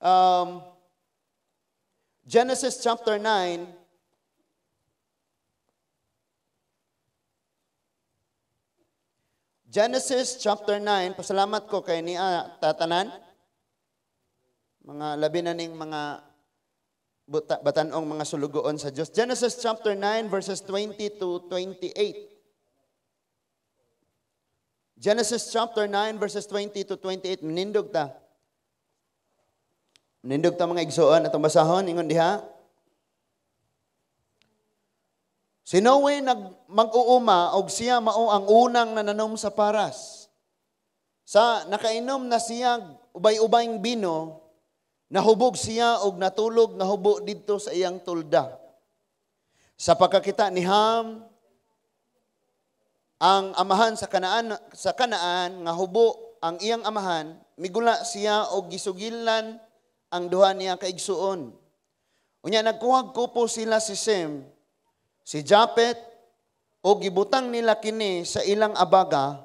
Um, Genesis chapter 9, Genesis chapter 9, pasalamat ko kay ni tatanan, mga labi na ning mga batanong mga sulugoon sa Diyos. Genesis chapter 9 verses 20 to 28. Genesis chapter 9 verses 20 to 28. Menindog ta. Menindog ta mga igsoon atong basahon ingon diha. Si Noe mag-uuma og siya mao ang unang nananom sa paras. Sa nakainom na siya ubay-ubayng bino, nahubog siya og natulog nahubo didto sa iyang tulda. Sa pagkakita ni Ham, ang amahan sa Kanaan nga hubo ang iyang amahan, migula siya og gisugilan ang duha niya kaigsuon. Unya nagkuhag kupo sila si Sem, si Japet, o gibutang nila kini sa ilang abaga,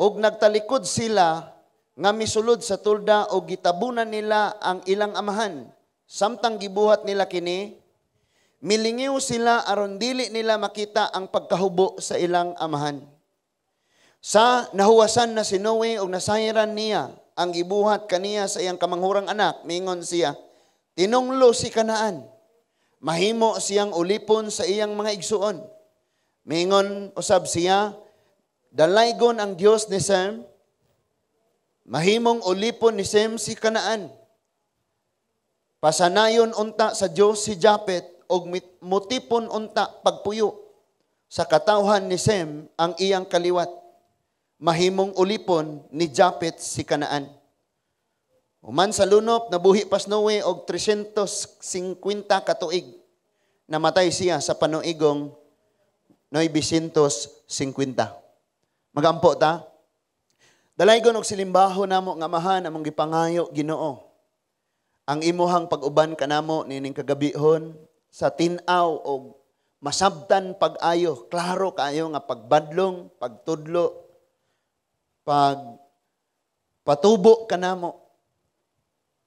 og nagtalikod sila nga misulod sa tulda o gitabunan nila ang ilang amahan. Samtang gibuhat nila kini, milingiw sila aron dili nila makita ang pagkahubo sa ilang amahan. Sa nahuwasan na si Noe o nasayran niya ang gibuhat kaniya sa iyang kamanghurang anak, mingon siya, tinunglo si Kanaan. Mahimo siyang ulipon sa iyang mga igsuon. Mingon usab siya, dalaygon ang Dios ni Sem, mahimong ulipon ni Sem si Kanaan. Pasanayon unta sa Dios si Japet og mutipon unta pagpuyo sa katawhan ni Sem ang iyang kaliwat. Mahimong ulipon ni Japet si Kanaan. Human sa lunop nabuhi pas Noe og 350 katuig. Namatay siya sa panuigong 950. Magampo ta. Dalaygon og silimbaho namo nga amahan among gipangayo Ginoo. Ang imuhang pag-uban kanamo nining kagabihon sa tin-aw og masabtan pag-ayo, klaro kaayo nga pagbadlong, pagtudlo, pagpatubo kanamo,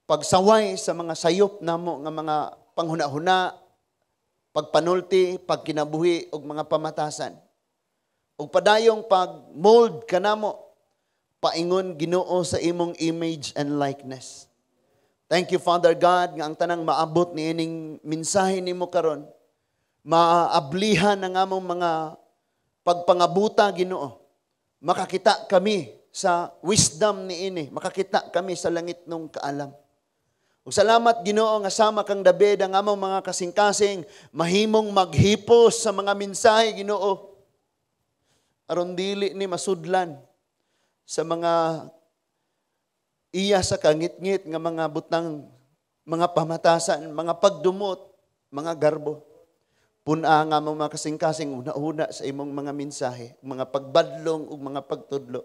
pagsaway sa mga sayop namo nga mga panghuna-huna, pagpanulti, pagkinabuhi og mga pamatasan. Ug padayong pag-mold kanamo, paingon Ginoo sa imong image and likeness. Thank you, Father God, nga ang tanang maabot ni ining mensahe nimo karon, maablihan ang among mga pagpangabuta Ginoo. Makakita kami sa wisdom ni ini, makakita kami sa langit nung kaalam. Ug salamat Ginoo nga sama kang David ang among mga kasing-kasing mahimong maghipos sa mga mensahe Ginoo. Aron dili ni masudlan sa mga iya sa kangit-ngit nga mga butang, mga pamatasan, mga pagdumot, mga garbo. Puna nga mga kasing-kasing una-una sa imong mga mensahe, mga pagbadlong ug mga pagtudlo.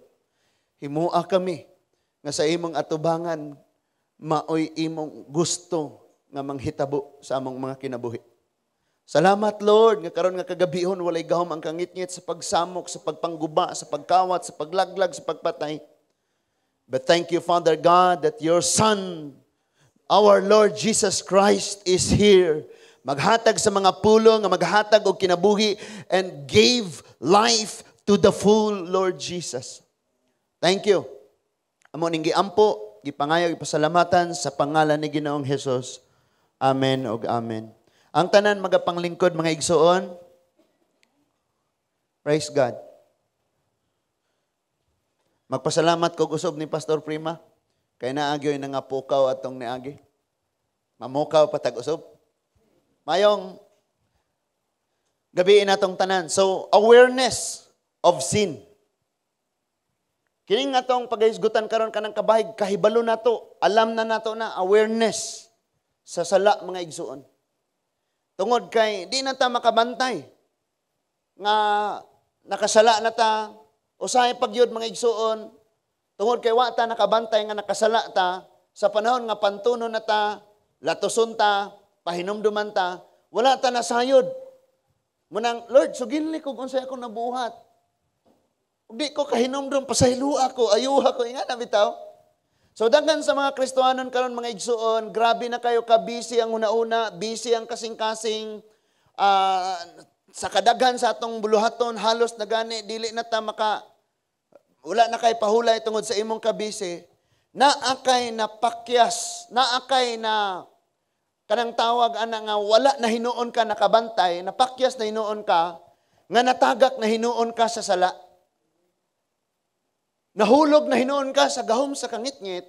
Himua kami nga sa imong atubangan maoy imong gusto nga manghitabo sa among mga kinabuhi. Salamat Lord nga karon nga kagabihon walay gahom ang kangit-ngit sa pagsamok, sa pagpangguba, sa pagkawat, sa paglaglag, sa pagpatay. But thank you Father God that your Son, our Lord Jesus Christ is here. Maghatag sa mga pulo nga maghatag og kinabuhi and gave life to the full Lord Jesus. Thank you. Amo ning giampo, gipangayo, gipasalamatan sa pangalan ni Ginoong Hesus. Amen ug amen. Ang tanan magapanglingkod mga igsoon. Praise God. Magpasalamat ko usab ni Pastor Prima kay naagyoy nga pukaw atong niagi. Mamukaw patag usab. Mayong gabi natong tanan. So, awareness of sin. Kining atong paghisgutan karon kanang kabahig, kahibalo nato, alam na nato na awareness sa sala mga igsuon. Tungod kay di na ta makabantay nga nakasala na ta, usahay pagyud mga igsuon, tungod kay wa ta nakabantay nga nakasala ta sa panahon nga pantuno na ta, latuson ta, pahinumduman ta, wala ta nasayod. Munang, Lord, sugili ko kung sa'yo ako nabuhat. Di ko kahinumdum, pasaylo ako, ayuha ko, nga na bitaw. So daghan sa mga Kristohanon karon mga igsuon, grabe na kayo ka-busy ang una-una, busy ang kasing-kasing, sa kadaghan sa atong buluhaton, halos na gani, dili na ta wala na kay pahulay tungod sa imong ka-busy, naakay na pakyas, naakay na kanang tawag ana nga wala na hinuon ka nakabantay, napakyas na hinuon ka, nga natagak na hinuon ka sa sala. Nahulog na hinuon ka sa gahom sa kangitngit,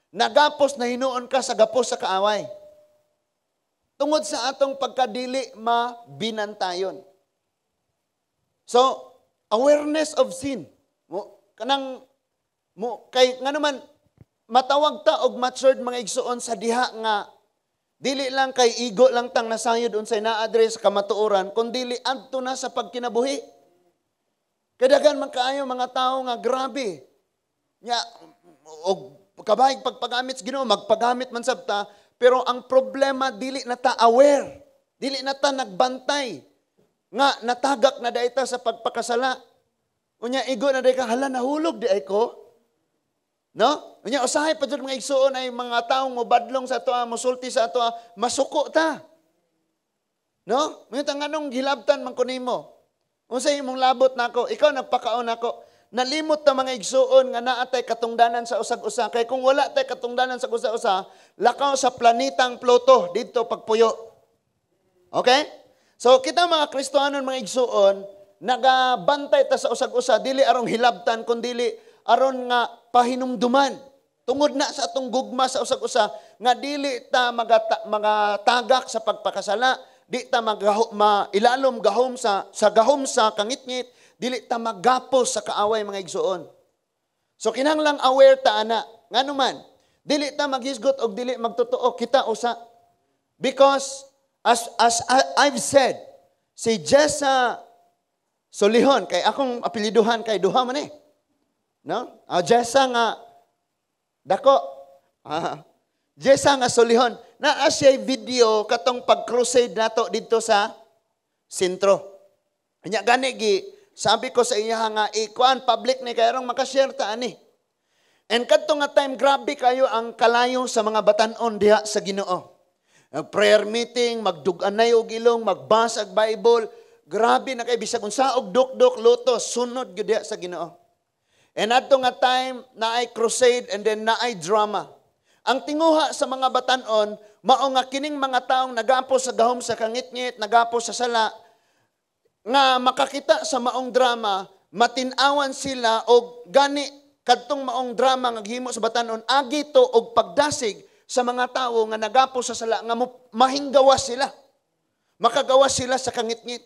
nagapos na hinuon ka sa gapos sa kaaway. Tungod sa atong pagkadili mabinantayon. So, awareness of sin. Kay nga naman, matawag ta og matured mga igsuon sa diha nga dili lang kay igo lang tang nasayod unsay na-address kamatuoran, kundi adto na sa pagkinabuhi. Kadagan man kaayo mga tao nga grabe. Nya og kabayg pagpagamit sa Ginoo, magpagamit man sabta, pero ang problema dili na ta aware. Dili na ta nagbantay nga natagak na dayta sa pagpakasala. Unya igo na day ka hala nahulog di ay ko. No? Unya usahay pa jud mga igsuon ay mga taong mobadlong sa ato, mosulti sa ato, masuko ta. No? Ngunit ang anong gilabtan man kunimo? Unsay imong labot nako? Ikaw nagpakaon nako. Nalimot ta mga igsuon nga naa tay katungdanan sa usag-usa. Kay kung wala tay katungdanan sa usa-usa, lakaw sa planetang Pluto dito pagpuyo. Okay? So kita mga Kristohanon mga igsuon, nagabantay ta sa usag-usa, dili arong hilabtan kundi aron nga pahinumduman. Tungod na sa atong gugma sa usag-usa nga dili ta magatagak sa pagpakasala, di ta ilalom gahom sa gahom sa kangitngit, dili ta maggapos sa kaaway mga igsuon. So kinahanglang aware ta ana. Nganuman, dili ta maghisgot og dili magtotoo kita usa. Because as I've said, si Jessa Solihon, kay akong apelyiduhan kay duha man eh. No? Jessa nga dako. Jessa nga Solihon, naa siya video katong pag-crusade nato dito sa sentro. Anya gani gi sabi ko sa iya nga, ikuan, public ni kayarong makashare ta ani. And kadto nga time, grabe kayo ang kalayo sa mga batanon diha sa Ginoo. Prayer meeting, magduganay og ilong, magbasag Bible, grabe na kay bisag unsa og dok-dok luto, sunod gyud diha sa Ginoo. And adto nga time, naay crusade and then naay drama. Ang tinguha sa mga batanon, mao nga kining mga taong nagapos sa gahom sa kangitngit, nagapos sa sala, nga makakita sa maong drama, matinawan sila og gani kadtong maong drama nga gihimo sa batanon, agi to og pagdasig sa mga tawo nga nagapos sa sala nga mahinggawas sila. Makagawas sila sa kangitngit.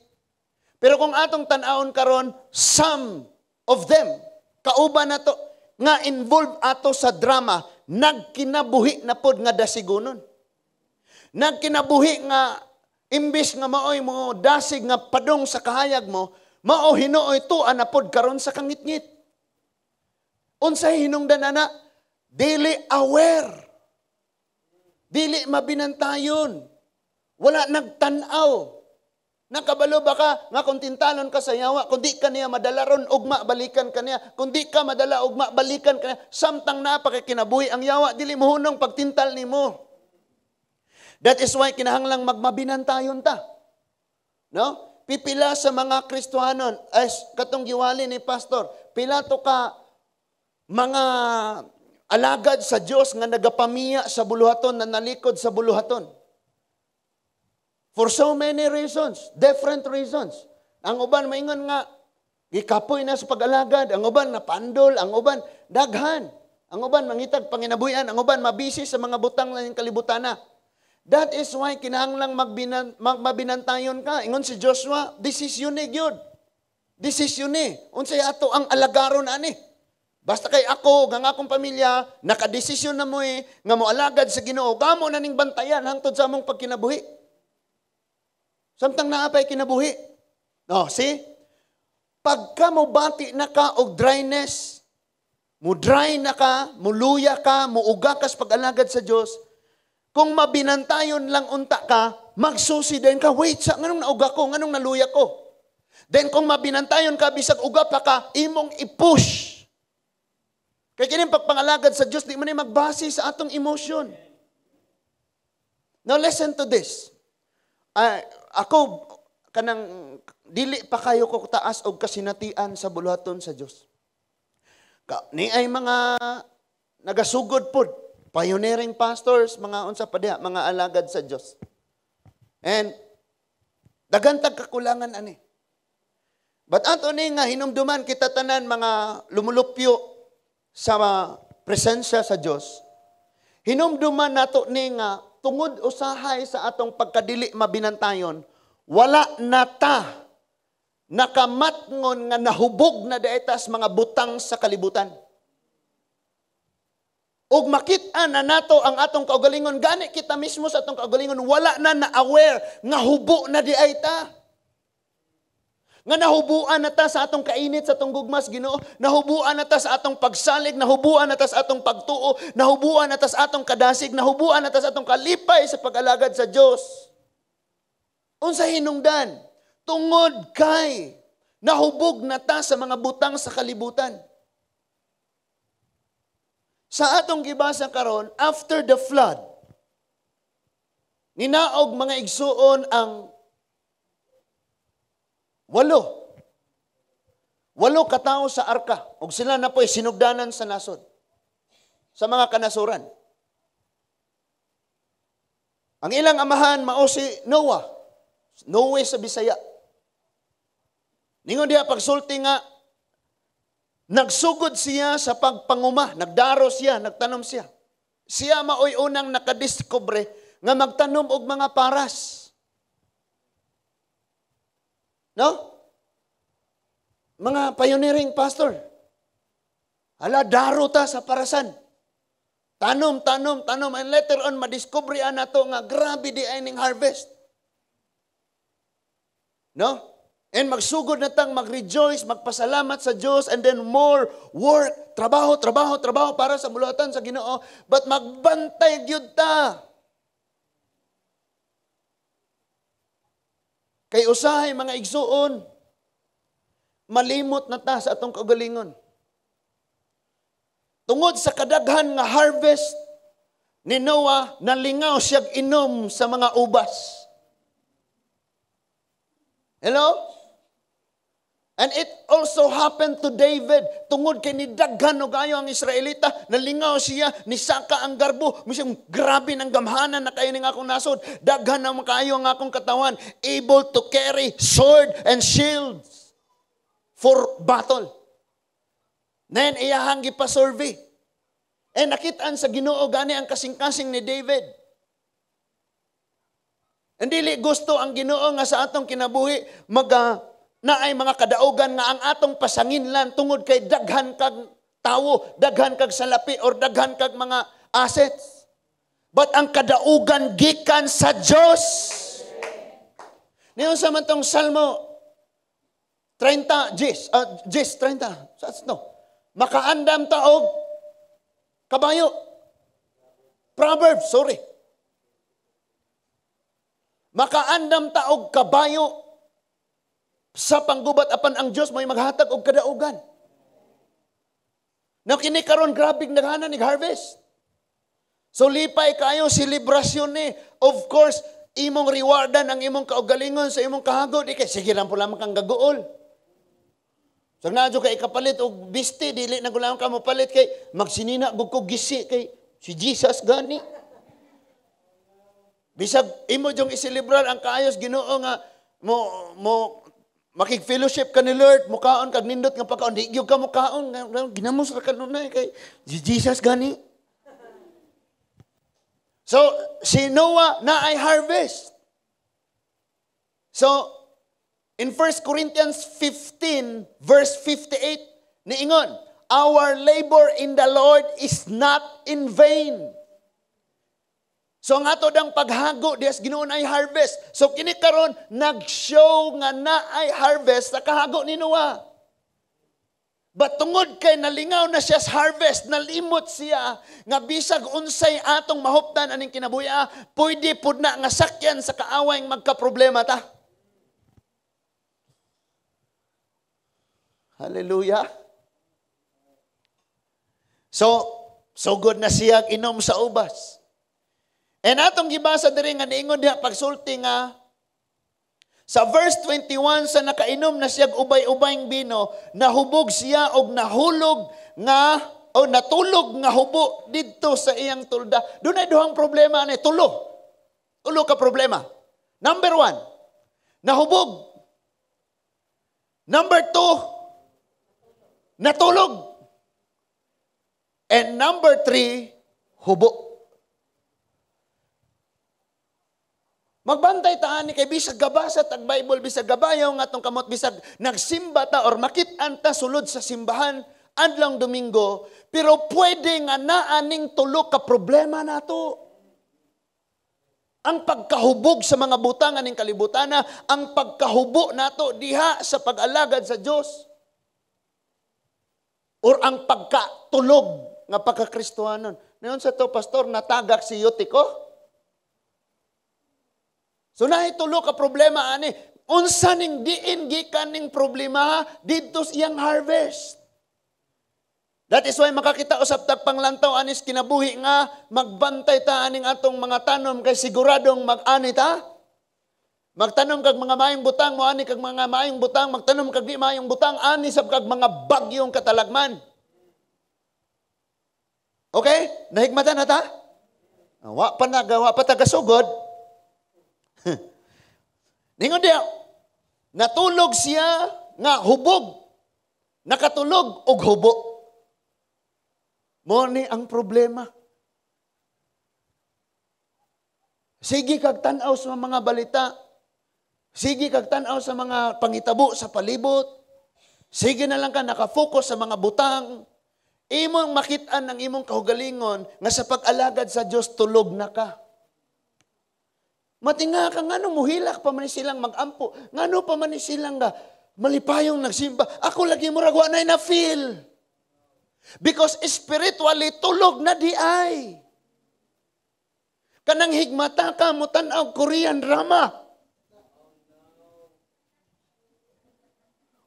Pero kung atong tan-awon karon, some of them kauban nato nga involved ato sa drama, nagkinabuhi na pod nga dasigonon. Nagkinabuhi nga imbis nga maoy mo dasig nga padong sa kahayag mo, mao hinuoy tuan na pod karon sa kangitngit. Unsay hinungdan ana? Dili aware. Dili mabinantayon. Wala nagtan-aw. Nakabalo ba ka nga kung tintalon ka sa yawa, kung di ka niya madalaron ugma balikan ka niya, kung di ka madala ugma balikan ka niya, samtang napakikinabuhi ang yawa, dili mo hunong pagtintal nimo. That is why kinahanglang magmabinantayon ta. No? Pipila sa mga Kristohanon, as katong giwali ni pastor, pila to ka mga alagad sa Dios nga nagapamiya sa buluhaton, na nalikod sa buluhaton. For so many reasons, different reasons. Ang uban maingon nga gikapoy na sa pag-alagad, ang uban napandol, ang uban daghan, ang uban mangitag panginabuhian, ang uban mabisi sa mga butang ng kalibutan na. That is why kinahanglang mabinantayon ka. Ingon si Joshua, desisyon ni gyud. Desisyon ni. Unsay ato ang alagaron ani. Basta kay ako, ang akong pamilya, nakadesisyon na mo nga mo alagad sa Ginoo, kamo na ning bantayan hangtod sa among pagkinabuhi. Samtang naapay kinabuhi. No, see? Pagka mo bati na ka og dryness, mo dry na ka, mo luya ka, mo uga ka sa pag-alagad sa Dios, kung mabinantayon lang unta ka, magsusi din ka, wait, nganong nauga ko, nganong naluya ko. Then kung mabinantayon ka, bisag uga pa ka, imong i-push. Kaya kining pagpangalagad sa Diyos, di man ni magbase sa atong emosyon. Now listen to this. Ako, kanang dili pa kayo ko taas og kasinatian sa buluhaton sa Diyos. Ni ay mga nagasugod pod, pioneering pastors, mga unsa pa diha, mga alagad sa Diyos. And daghan tag kakulangan ani. But ato ni nga hinumduman kita tanan mga lumulupyo sa presensya sa Diyos. Hinumduman nato ni nga tungod usahay sa atong pagkadili mabinantayon, wala na ta nakamatngon nga nahubog na daetas mga butang sa kalibutan. Ug makit-an na nato ang atong kaugalingon, gani kita mismo sa atong kaugalingon, wala na na-aware nga hubo na di ay ta. Nga nahubuan na ta sa atong kainit, sa atong gugmas, Ginoo. Nahubuan na ta sa atong pagsalig, nahubuan na ta sa atong pagtuo, nahubuan na ta sa atong kadasig, nahubuan na ta sa atong kalipay sa pag-alagad sa Dios. Unsa hinungdan? Tungod kay nahubog na ta sa mga butang sa kalibutan. Sa atong gibasa karon, after the flood, ninaog mga igsuon ang 8 katao sa arka, ug sila na po'y sinugdanan sa nasod, sa mga kanasuran. Ang ilang amahan mao si Noah, Noe sa Bisaya. Ningon diha pagsulti nga, nagsugod siya sa pagpanguma, nagdaro siya, nagtanom siya. Siya maoy unang nakadiskubre nga magtanom og mga paras. No? Mga pioneering pastor. Hala, daro ta sa parasan. Tanom, and later on, madiscovery na to nga grabe di ay ning harvest. No? And magsugod na tang mag-rejoice, magpasalamat sa Diyos, and then more work, trabaho para sa buluhatan sa Ginoo, but magbantay gyud ta. Kay usahay mga igsuon, malimot na ta sa atong kaugalingon. Tungod sa kadaghan nga harvest ni Noah, nalingaw siyag inom sa mga ubas. Hello? And it also happened to David. Tungod kay ni daghan og ayo ang Israelita, nalingaw siya, nisaka ang garbo. Misang grabe ng gamhanan na kayo ning akong nasod. Daghan na makayo ang akong katawan, able to carry sword and shields for battle. Then iyahang gipa-survey. Nakitaan sa Ginoo gani ang kasing-kasing ni David. Dili gusto ang Ginoo nga sa atong kinabuhi na ay mga kadaugan nga ang atong pasanginlan tungod kay daghan kag tawo, daghan kag salapi, or daghan kag mga assets. But ang kadaugan gikan sa Dios. Niyon sa man tong Salmo 30, 30. No. Makaandam taog kabayo. Proverbs, sorry. Makaandam taog kabayo sa panggubat apan ang Dios may maghatag og kadaugan. Now kini karon grabing daghanan nig harvest. So lipay kayo selebrasyon ni. Of course, imong rewardan ang imong kaugalingon sa imong kahagod. Kay sige lang po lamang kang gagool. So nadyo kay kapalit og bisti, dili na gulang ka mo palit kay magsinina gud ko gisi kay si Jesus gani. Bisag imo jong iselebrar ang kaayos Ginoo nga mo makig-fellowship ka ni Lord, mukaon kag nindot nga pagkaon, di gyud ka mukaon, ginamos ra kanunay kay Jesus gani. So si Noah na ay harvest. So in 1 Corinthians 15 verse 58 niingon, our labor in the Lord is not in vain. So ang ato dang paghago dias Ginoo ay harvest. So kini karon nag-show nga na ay harvest sa kahago ni Noah. But tungod kay nalingaw na siya sa harvest, nalimot siya nga bisag unsay atong mahuptan aning kinabuhi, pwede pud na nga sakyan sa kaaway magka-problema ta. Hallelujah. So good na siya inom sa ubas. And atong gibasa diri nga niingon diha pagsulti nga sa verse 21 sa nakainom na siya ubay-ubayng bino, nahubog siya og nahulog nga o natulog nga hubo didto sa iyang tulda. Dunay duhang problema ni tulo. Tulo ka problema. Number 1, nahubog. Number 2, natulog. And number 3, hubo. Magbantay taan ni kay bisag gabasa tag Bible, bisag gabayaw nga atong kamot, bisag nagsimba ta or makit-an ta sulod sa simbahan adlong Domingo, pero pwede nga naaning tulo ka problema nato. Ang pagkahubog sa mga butang aning kalibutana, ang pagkahubo nato diha sa pag-alagad sa Dios, or ang pagkatulog nga pagkakristohanon. Ngayon sa to, pastor, natagak si Eutico. So nahitulo ka problema ani, unsa ning diin gikan ning problema didto siyang harvest. That is why makakita usab tag panglantaw anis kinabuhi nga magbantay ta aning atong mga tanom kay siguradong mag-ani ta. Magtanom kag mga maayong butang, moani kag mga maayong butang, magtanom kag di maayong butang, ani sab kag mga bagyong katalagman. Okay? Nahigmatan na ta? Wa pa tagasugod. Ningon diya, natulog siya nga hubog, nakatulog og hubo. Mo ni ang problema. Sige kag tan-aw sa mga balita. Sige kag tan-aw sa mga pangitabo sa palibot. Sige na lang ka nakafocus sa mga butang. Imong makit-an ang imong kahugalingon nga sa pag-alagad sa Dios tulog na ka. Matinga ka, ngano muhilak pa man silang mag-ampo. Ngano pa man silang malipayong nagsimba. Ako lagi mo ragwa na feel. Because spiritually, tulog na di ay. Kanang higmata ka mo tanaw Korean drama.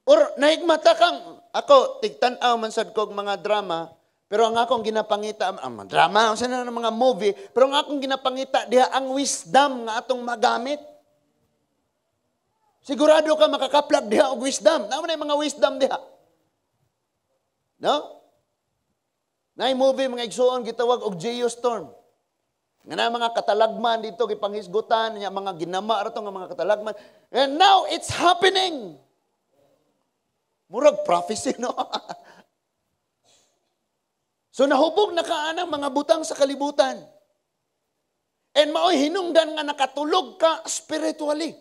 Or nahigmata kang, ako, tigtanaw man sad kog mga drama, pero ang akong ginapangita, drama, saan na mga movie, pero ang akong ginapangita, diha ang wisdom nga atong magamit. Sigurado ka makakaplag diha og wisdom. Naman na mga wisdom diha. No? Na movie, mga igsuon, gitawag og Geostorm. Nga na mga katalagman dito, gipanghisgutan, mga ginama rato nga mga katalagman. And now, it's happening. Murag prophecy, no? So nahubog na kaanang mga butang sa kalibutan. And maoy hinungdan nga nakatulog ka spiritually.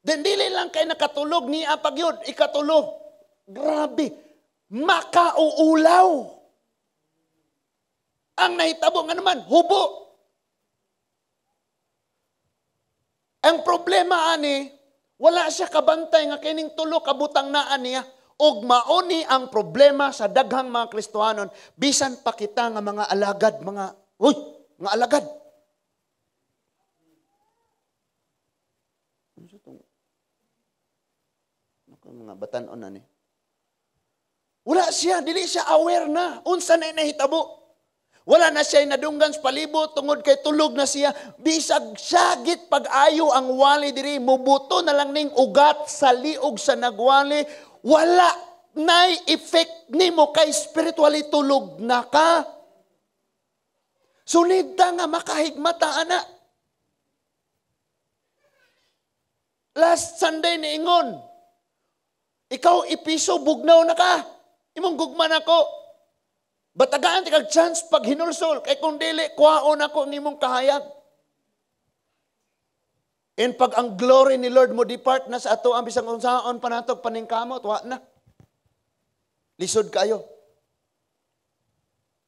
Then dili lang kay nakatulog ni apag yun, ikatulog. Grabe, makauulaw. Ang nahitabo nga naman, hubo. Ang problema ani, wala siya kabantay nga kining tulo kabutang naan niya. Og mauni ang problema sa daghang mga Kristohanon, bisan pa kita nga mga alagad, mga alagad. Mga batanon na ni. Wala siya, dili siya aware na. Unsa na nahitabo. Wala na siya nadunggan sa palibot, tungod kay tulog na siya. Bisag syagit pag-ayo ang wali diri, mubuto na lang ning ugat sa liog sa nagwali. Wala na'y effect nimo kay spiritually tulog na ka. Sunid ta nga makahigmata ana. Last Sunday ni ingon, ikaw ipiso bugnaw na ka. Imong gugman ako. Batagaan ti kag chance pag hinulsol kay kung dili kuhaon ako nimong kahayag. And pag ang glory ni Lord mo depart na sa ato ang bisang unsaon pa natog paningkamot, wa na. Lisod kayo.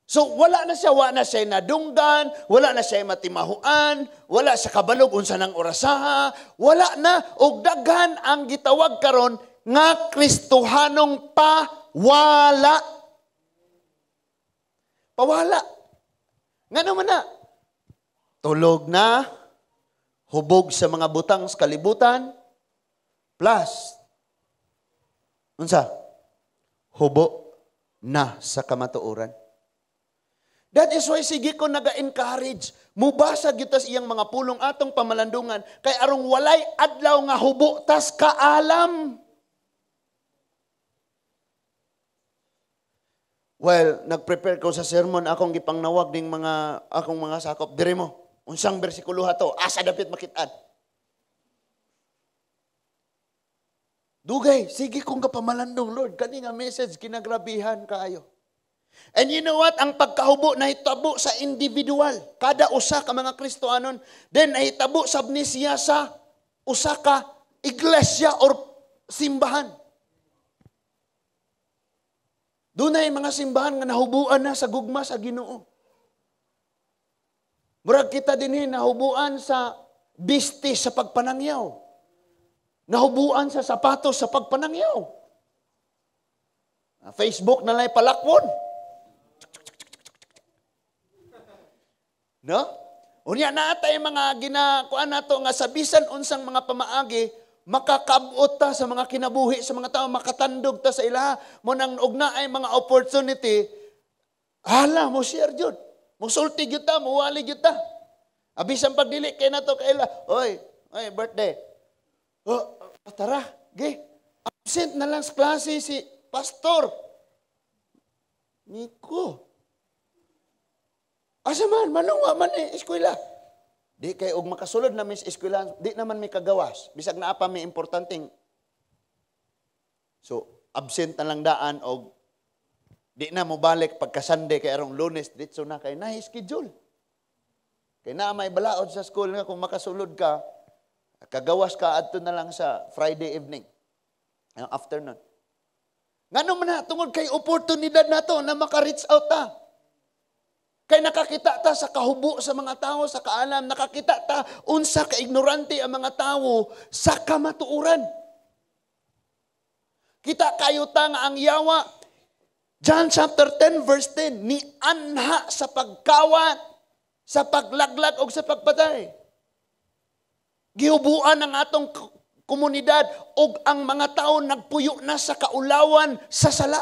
So wala na siya nadunggan, wala na siya matimahuan, wala sa kabalog unsa nang orasaha, wala na og daghan ang gitawag karon nga Kristohanong pawala. Pawala. Ngano man na? Tulog na, hubog sa mga butang sa kalibutan, plus, unsa? Hubo na sa kamatuoran. That is why sige ko naga-encourage. Mubasa gyud iyang mga pulong atong pamalandungan kay arong walay adlaw nga hubo tas kaalam. Well, nag-prepare ko sa sermon, akong gipangnawag ding akong mga sakop. Diri mo, unsang bersikulo hato, asa dapit makitaan. Dugay, sige kong kapamalandong, Lord. Kani nga message, kinagrabihan kaayo. And you know what? Ang pagkahubo na hitabo sa individual. Kada usa ka mga Kristoanon, then nahitabo sa amnesia sa usa ka iglesia or simbahan. Doon ay mga simbahan nga nahubuan na sa gugma sa Ginoo. Murag kita din nahubuan sa bisti sa pagpanangyaw. Nahubuan sa sapatos sa pagpanangyaw. Facebook na lang palakwon. No? Unya natay mga ginakuan nato nga sa bisan unsang mga pamaagi makakabot ta sa mga kinabuhi sa mga tao, makatandog ta sa ilaha mo nang ugna ay mga opportunity. Hala mo share jud. Mo sulti gyud ta, mo wali gyud ta. Abisan pagdili kay nato kaila. Oy, birthday. Tara, ge. Absent na lang sa klase si pastor. Niko. Asa man, manungwa man eskwela. Di kay og makasulod na mis eskwela, di naman may kagawas. Bisag na apa may importanteng. So, absent na lang daan og di na mo balik pagka Sunday kay arong Lunes ditso na kay nahi schedule. Kay na may balaod sa school nga kung makasulod ka, kagawas ka adto na lang sa Friday evening. Afternoon. Ngano man na tungod kay oportunidad nato na maka-reach out ta. Kay nakakita ta sa kahubo sa mga tao, sa kaalam, nakakita ta unsa ka ignorante ang mga tao sa kamatuoran. Kita kayo ta nga ang yawa, John chapter 10 verse 10, ni anha sa pagkawat, sa paglaglag o sa pagpatay. Gihubuan ang atong komunidad o ang mga tao nagpuyo na sa kaulawan sa sala.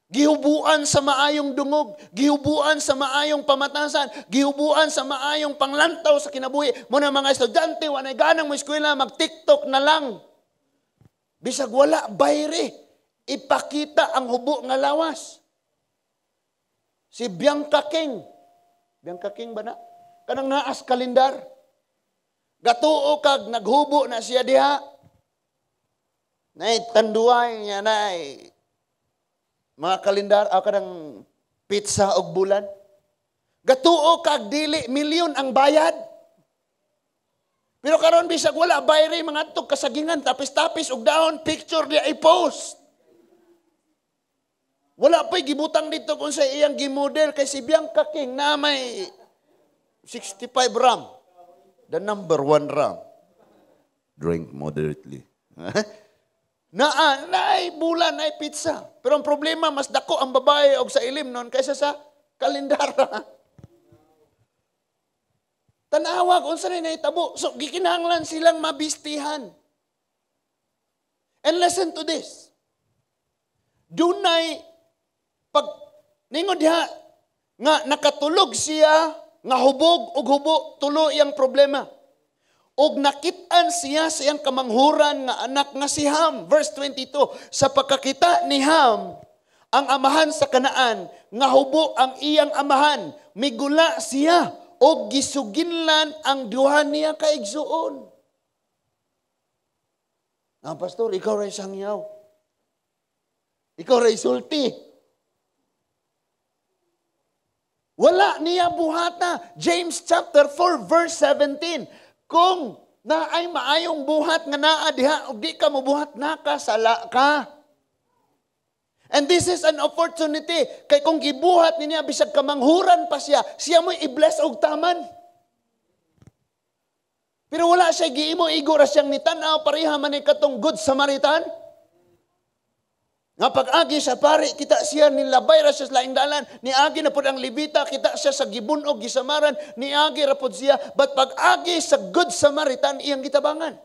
Gihubuan sa maayong dungog, gihubuan sa maayong pamatasan, gihubuan sa maayong panglantaw sa kinabuhi. Muna mga estudyante, wanay ganang mo eskwela, mag-TikTok na lang. Bisag wala, bayre, ipakita ang hubo nga lawas. Si Bianca King ba na? Kanang naas kalendar. Gatuo kag naghubo na siya diha. Nay tanduay niya nay. Mga kalendar, kanang pizza og bulan. Gatuo kag dili milyon ang bayad. Pero karon bisag wala bayre mga tug kasagingan tapis-tapis og daon picture dia i-post. Wala pa'y gibutang dito kung sa iyang gimodel kay si Bianca King na may 65 ram. The number 1 ram. Drink moderately. Naay bulan, naay pizza. Pero ang problema, mas dako ang babae og sa ilim nun kaysa sa kalendar. Tanawa kung saan na itabo. So, gikinahanglan silang mabistihan. And listen to this. Dunay, pag ningod diha, nga nakatulog siya, nga hubog og hubo, tulo iyang problema. Og nakitaan siya sa iyang kamanghuran nga anak nga si Ham. Verse 22, sa pagkakita ni Ham, ang amahan sa Kanaan, nga hubo ang iyang amahan, migula siya, og gisuginlan ang duha niya kaigsuon. Pastor, ikaw ray sangyaw. Ikaw ray sulti. Wala niya buhata. James chapter 4 verse 17. Kung naay maayong buhat nga naa diha ug di ka mobuhat naka sala ka. And this is an opportunity kay kung gibuhat niya bisag kamanghuran pa siya mo i-bless og taman. Pero wala siya giimo igo ra siyang nitan-aw pareha man ni katong good Samaritan. Nga pag-agi sa pari, kita siya nilabay ra siya sa laing dalan. Niagi na po ang Libita, kita siya sa gibunog, gisamaran. Niagi ra po siya. But pag-agi sa good Samaritan, iyang gitabangan.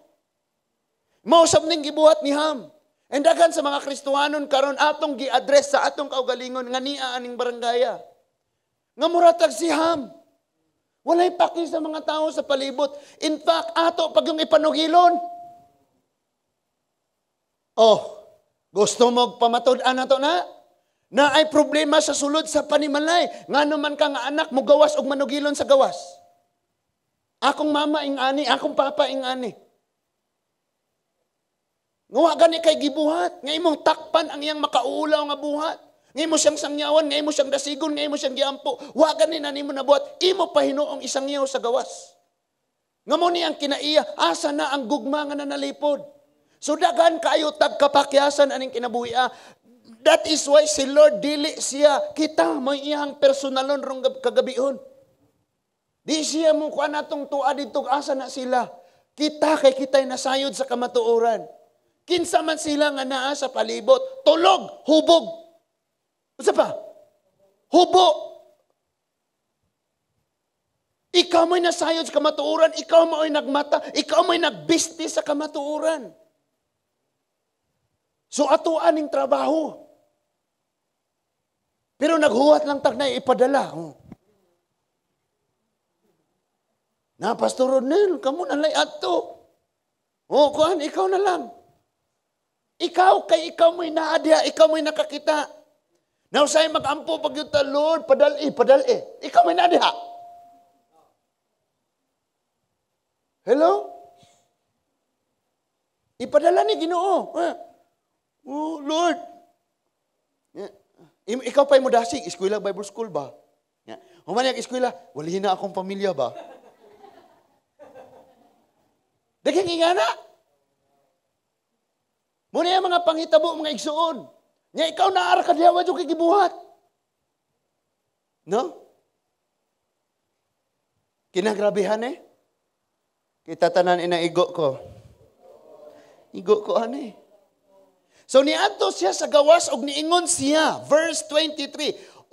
Mausap ning gibuhat ni Ham. And daghan sa mga Kristohanon karon atong gi-address sa atong kaugalingon nga niya aning barangaya. Nga muratag si Ham. Walay paki sa mga tao sa palibot. In fact, ato pag yung ipanugilon. Oh, gusto mo pamatud-an na to na ay problema sa sulod sa panimalay. Nga naman ka nga anak mo gawas og manugilon sa gawas. Akong mama ingani, akong papa ingani. Nga gani kay gibuhat, nga imong takpan ang iyang makauulaw nga buhat. Nga imo siyang sangyawan, nga imo siyang dasigon, nga imo siyang giampo. Wa gani na nimo nabuhat, imo pahinuong isang yaw sa gawas. Nga mo ni ang kinaiya, asa na ang gugma nga nanalipod. So daghan kayo tagkapakyasan aning kinabuhi. That is why si Lord dili siya kita may iyang personalon rong kagabihon. Di siya mo kuan atong tuwa dito asa na sila. Kita kay kitay nasayod sa kamatuoran. Kinsa man sila nga naa sa palibot, tulog, hubog. Usa pa? Hubo. Ikaw mo'y nasayod sa kamatuoran, ikaw mo'y nagmata, ikaw mo'y nagbiste sa kamatuoran. So atuan ning trabaho. Pero naghuwat lang tag na ipadala. Na Pastor Rodnel, kamo na lay adto. Kuan ikaw na lang. Ikaw kay ikaw mo'y naadya, ikaw mo'y nakakita. Now say magampo pag yung Lord, padali. Ikaw mo'y naadya. Hello? Ipadala ni Ginoo. Oh, Lord. Ikaw pa'y mudasig, eskwela Bible School ba? Human yung eskwela, wali na akong pamilya ba? Daghang ingana. Muna yung mga panghitabo, mga igsuon. Nga ikaw naara ka diyawa dyan kay gibuhat. No? Kinagrabihan Kita tanan ina igo ko. Igo ko So niadto siya sa gawas og niingon siya. Verse 23.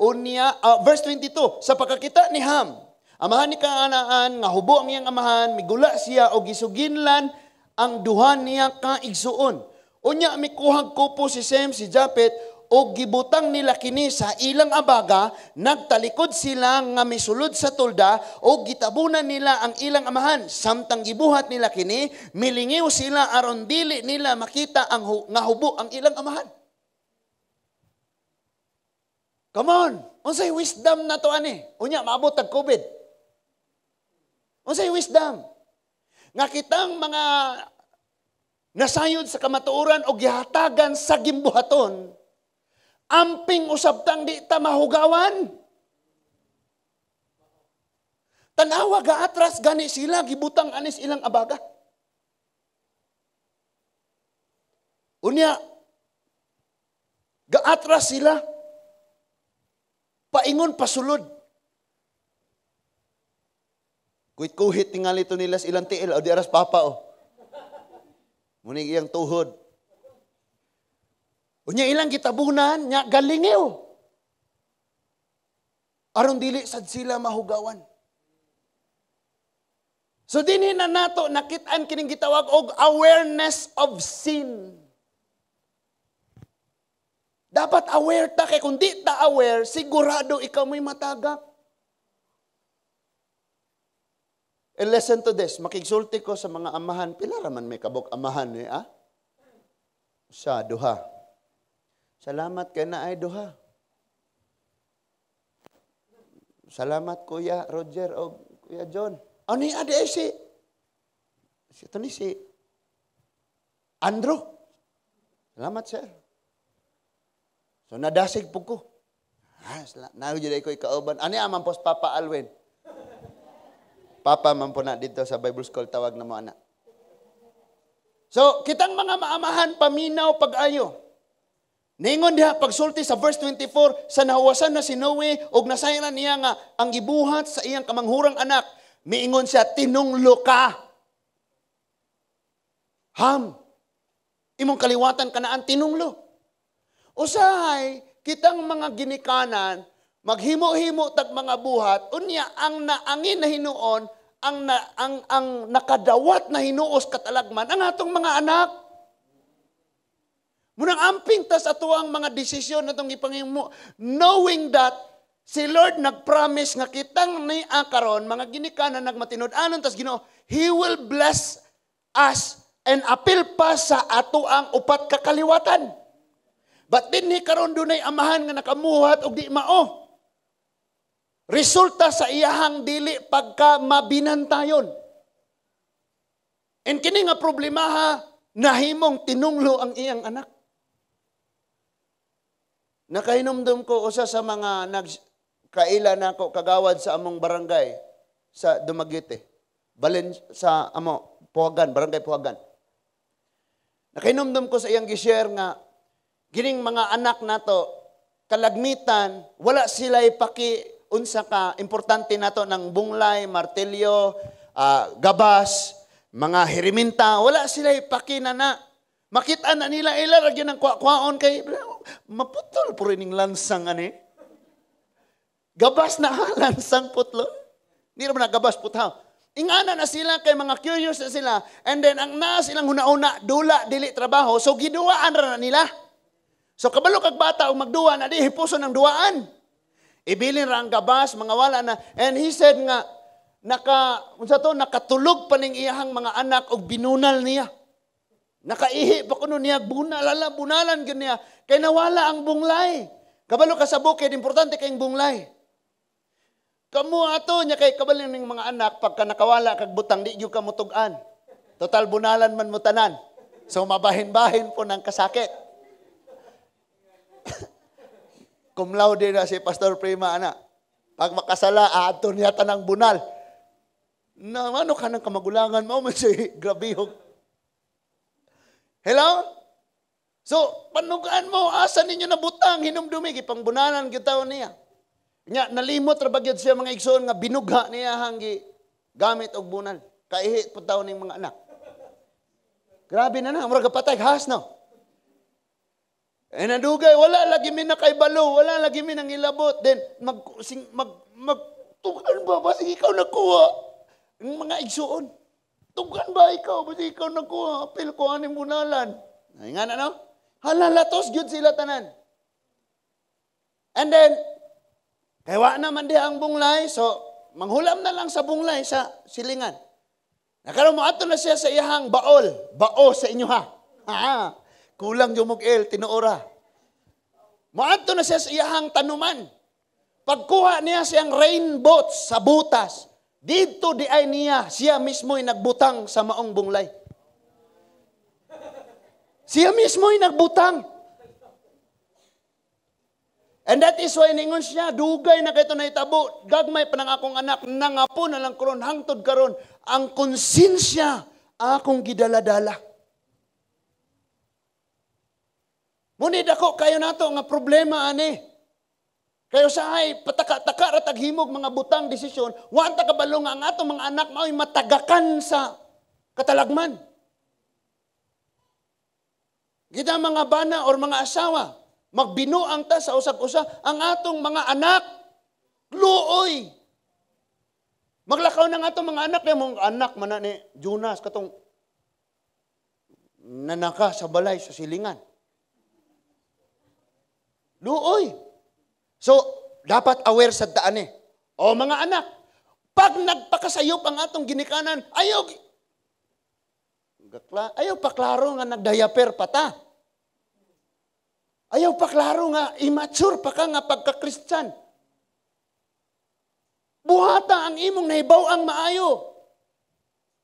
Verse 22. Sa pagkakita ni Ham, amahan ni kaanaan, nga hubo ang iyang amahan, migula siya og gisuginlan ang duha niya ka igsuon. Unya mikuhag kupo si Sem, si Japet, o gibutang nila kini sa ilang abaga, nagtalikod sila nga misulod sa tulda, o gitabunan nila ang ilang amahan. Samtang gibuhat nila kini, milingiw sila aron dili nila makita ang nga hubo ang ilang amahan. Come on! Unsay wisdom na to Unya, maabot tag COVID. Unsay wisdom? Nga kitang mga nasayod sa kamatuoran o gihatagan sa gimbuhaton, amping usabtang di ta mahugawan. Tanawa gaatras gani sila, gibutang anis ilang abaga. Unya, gaatras sila, paingon pasulod. Kuhit-kuhit tingali ito nila ilang tiil, o di aras papa Munig iyang tuhod. Unya ilang gitabunan, nya galingiw. Aron dili sad sila mahugawan. So dinhi na nato nakit-an kining gitawag og awareness of sin. Dapat aware ta kay kung di ta aware, sigurado ikaw may matagak. And listen to this, makigsulti ko sa mga amahan, pila raman may kabok amahan Sa duha. Salamat kay na ay duha. Salamat Kuya Roger o Kuya John. Ano yung ade si Andrew. Salamat sir. So nadasig po ko. Nahudyad ko ikauban. Ano yung amang pos Papa Alwin? Papa man po na dito sa Bible School, tawag na mo anak. So, kitang mga maamahan, paminaw, pag-ayo. Ningon diha, pagsulti sa verse 24, sa nahawasan na si Noe, og nasayran niya nga, ang gibuhat sa iyang kamanghurang anak, miingon siya, tinunglo ka. Ham, imong kaliwatan kanaan, tinunglo. Usahay, kitang mga ginikanan, maghimo-himo tag mga buhat, unya ang naangin na hinuon, ang nakadawat na hinuos katalagman, ang atong mga anak. Munang amping ta sa tuwang mga desisyon na itong ipangimo, knowing that si Lord nag-promise nga kitang ni karon mga ginikanan nagmatinud-anon tas Ginoo, He will bless us and apil pa sa ato ang upat kakaliwatan. But din ni karon dunay amahan nga nakamuhat og di mao. Resulta sa iyahang dili pagka mabinantayon. And kini nga problema ha, nahimong tinunglo ang iyang anak. Nakahinumdum ko usa sa mga nagkaila nako kagawad sa among barangay sa Dumaguete. Balen sa Puhagan, barangay Puhagan. Nakahinumdum ko sa iyang gi-share nga gining mga anak nato kalagmitan wala sila'y unsa ka importante nato ng bunglay, martilyo, gabas, mga hiriminta, wala sila'y pakinana. Makita na nila ilarag yun ang kwa-kwaon kay maputol po rin yung lansang ani. Gabas na lansang putlon. Hindi naman na gabas puthaw. Ingana na sila kay mga curious na sila. And then ang naa silang huna-una, dula, dili, trabaho. So giduaan na nila. So kabalo kag bata o magduwa na di, hipuso ng duwaan. Ibilin ra ang gabas, mga wala na. And he said nga, nakatulog pa ning iyahang mga anak og binunal niya. Nakaihi pa kuno niya, bunalan gyud niya. Kay nawala ang bunglay. Kabalo ka sa bukid, importante kayong bunglay. Kamu ato niya kay kabalo ning mga anak, pagka nakawala kag butang, di gyud ka mutugan. Total bunalan man mutanan. So mabahin-bahin po ng kasakit. Cum laude na si Pastor Prima, ana. Pag makasala, ato niya tanang bunal. Na ano ka ng kamagulangan mo, man si grabihog. Hello? So, panugaan mo, asa ninyo na butang, hinumdumi, ipang bunalan, gitaw niya. Nya, nalimot, rabagyad siya mga igsoon nga binugha niya hanggi gamit og bunal. Kaihit po taon ng mga anak. Grabe na murag patay, has no? Eh nadugay, wala lagi mi na kay balo, wala lagi mi nang ilabot. Then, tugan ba, basig ikaw nakuha? Ang mga igsoon. Tugan ba ikaw? Basi ikaw nagkuha, apil ko aning bunalan. Ay nga na, no? Halalatos, yun sila tanan. And then, kaya naman di ang bunglay, so, manghulam na lang sa bunglay, sa silingan. Nakaroon mo, ato na siya sa iyahang baol. Bao sa inyo, ha? Kulang yung mug-el, tinuora. Maato na siya sa iyahang tanuman. Pagkuha niya siyang rainbow sa butas, dito di ay niya, siya mismo'y nagbutang sa maong bunglay. Siya mismo'y nagbutang. And that is why ningon siya, dugay na kayo na itabo, gagmay pa ng akong anak, nangapo na lang karon hangtod karon ang konsensya akong gidaladala. Munid ako kayo nato nga problema ani. Kayo sa ay pataka-taka at taghimog mga butang desisyon, wanta kabalo nga ang ato mga anak mao'y matagakan sa katalagman. Kita mga bana or mga asawa, magbinuang ta sa usag-usa ang atong mga anak, luoy. Maglakaw ng atong mga anak, mga anak man ni Jonas, katong nanaka sa balay, sa silingan. Luoy. So, dapat aware sa daan eh. O mga anak, pag nagpakasayop ang atong ginikanan, ayaw pa klaro nga nagdayaper pa ta. Ayaw pa klaro nga immature pa ka nga pagka-Kristyan. Buhata ang imong nahibaw ang maayo.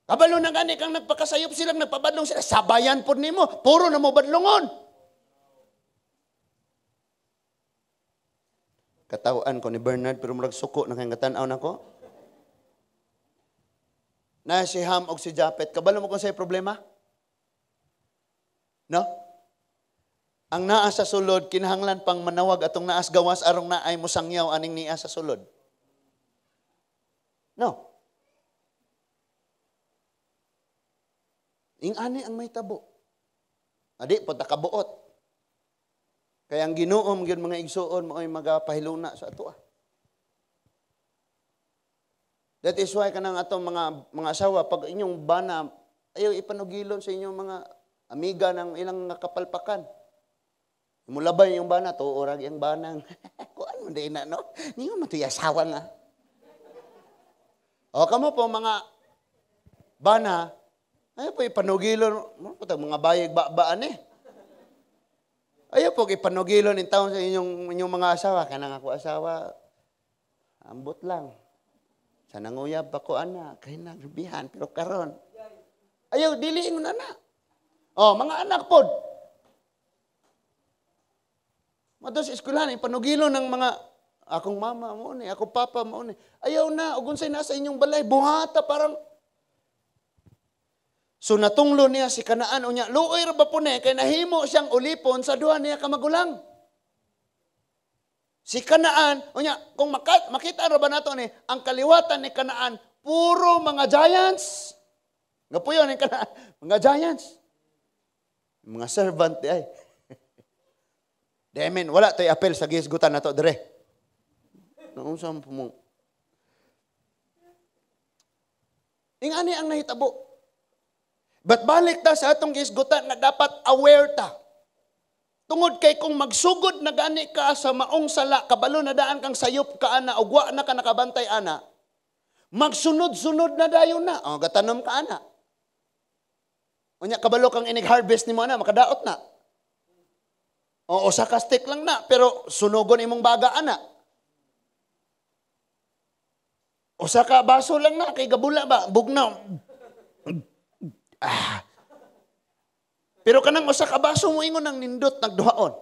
Kabalo na gani kang nagpakasayop silang nagpabadlong sila, sabayan po nimo, puro na mo badlongon. Katawaan ko ni Bernard, pero murag suko na kayong katanaw na ko. Na si Ham o si Japet, kabalo mo kung sa'yo problema? No? Ang naa sa sulod, kinahanglan pang manawag atong naas gawas arong naay musangyaw aning niya sa sulod. No? Ing-ani ang may tabo. Adi, punta kabuot. Kaya ang ginuom yun mga igsuon, mao'y magapahiluna sa ato. That is why kanang atong mga asawa, pag inyong bana, ayaw ipanugilon sa inyong mga amiga ng ilang kapalpakan. Mulabay yung bana, tuurag yung banang. Kuan mo din na, no? Hindi mo matuyasawa nga. O, kamo po mga bana, ayaw po ipanugilon, mga bayig baan eh. Ayaw po ipanugilon in taon sa inyong mga asawa. Kaya nang ako asawa, ambot lang. Sa nanguyab ako, anak, kaya nagrubihan, pero karon. Ayaw, diliin mo na. O, mga anak po, madto sa eskwelahan, ipanugilon ng mga akong mama mo ni, akong papa mo ni. Ayaw na, ug unsay nasa inyong balay, buhata parang. So natunglo niya si Kanaan unya, luoy ra ba po ni kay nahimo siyang ulipon sa duha niya ka magulang. Si Kanaan unya, kung makita ra ba nato ni ang kaliwatan ni Kanaan, puro mga giants. Nga po yun, Kanaan, mga giants. Mga servant ay. Demen, wala tayo apel sa gisgutan na to, dire. Naunsan po mo. Ingani ang nahitabo. But balik ta sa atong gisgutan na dapat aware ta. Tungod kay kung magsugod na gani ka sa maong sala, kabalo na daan kang sayop ka ana, ugwa na ka nakabantay ana, magsunod-sunod na dayon na. O, gatanom ka ana. Unya, kabalo kang inig-harvest ni mo ana, makadaot na. O sa kastik lang na, pero sunugon imong baga ana. O sa ka baso lang na, kay gabula ba, bugnaw. Pero kanang usa ka baso mo ingon ng nindot nagduhaon.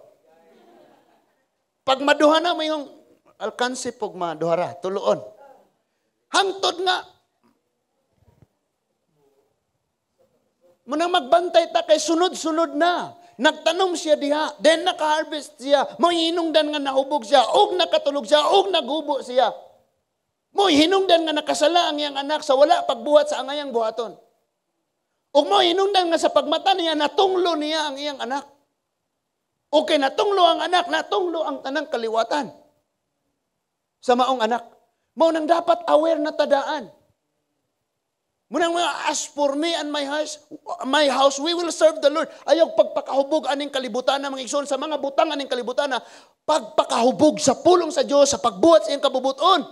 Pag maduha na mo yung alkansi pog maduhara, tuluon. Hangtod nga. Munang magbantay ta kay sunod-sunod na. Nagtanom siya diha, then naka-harvest siya. Mo hinungdan nga nahubog siya, og nakatulog siya, og naghubo siya. Mo hinungdan nga nakasala ang iyang anak sa wala pagbuhat sa angayang buhaton. Og mo hinungdan nga sa pagmata niya, natunglo niya ang iyang anak. Okay, natunglo ang anak, natunglo ang tanang kaliwatan. Sa maong anak. Mo nang dapat aware na tadaan. Munang mga, as for me and my house, we will serve the Lord. Ayaw pagpakahubog aning kalibutan na mga igsoon, sa mga butang aning kalibutan na pagpakahubog sa pulong sa Diyos, sa pagbuhat sa iyang kabubuton.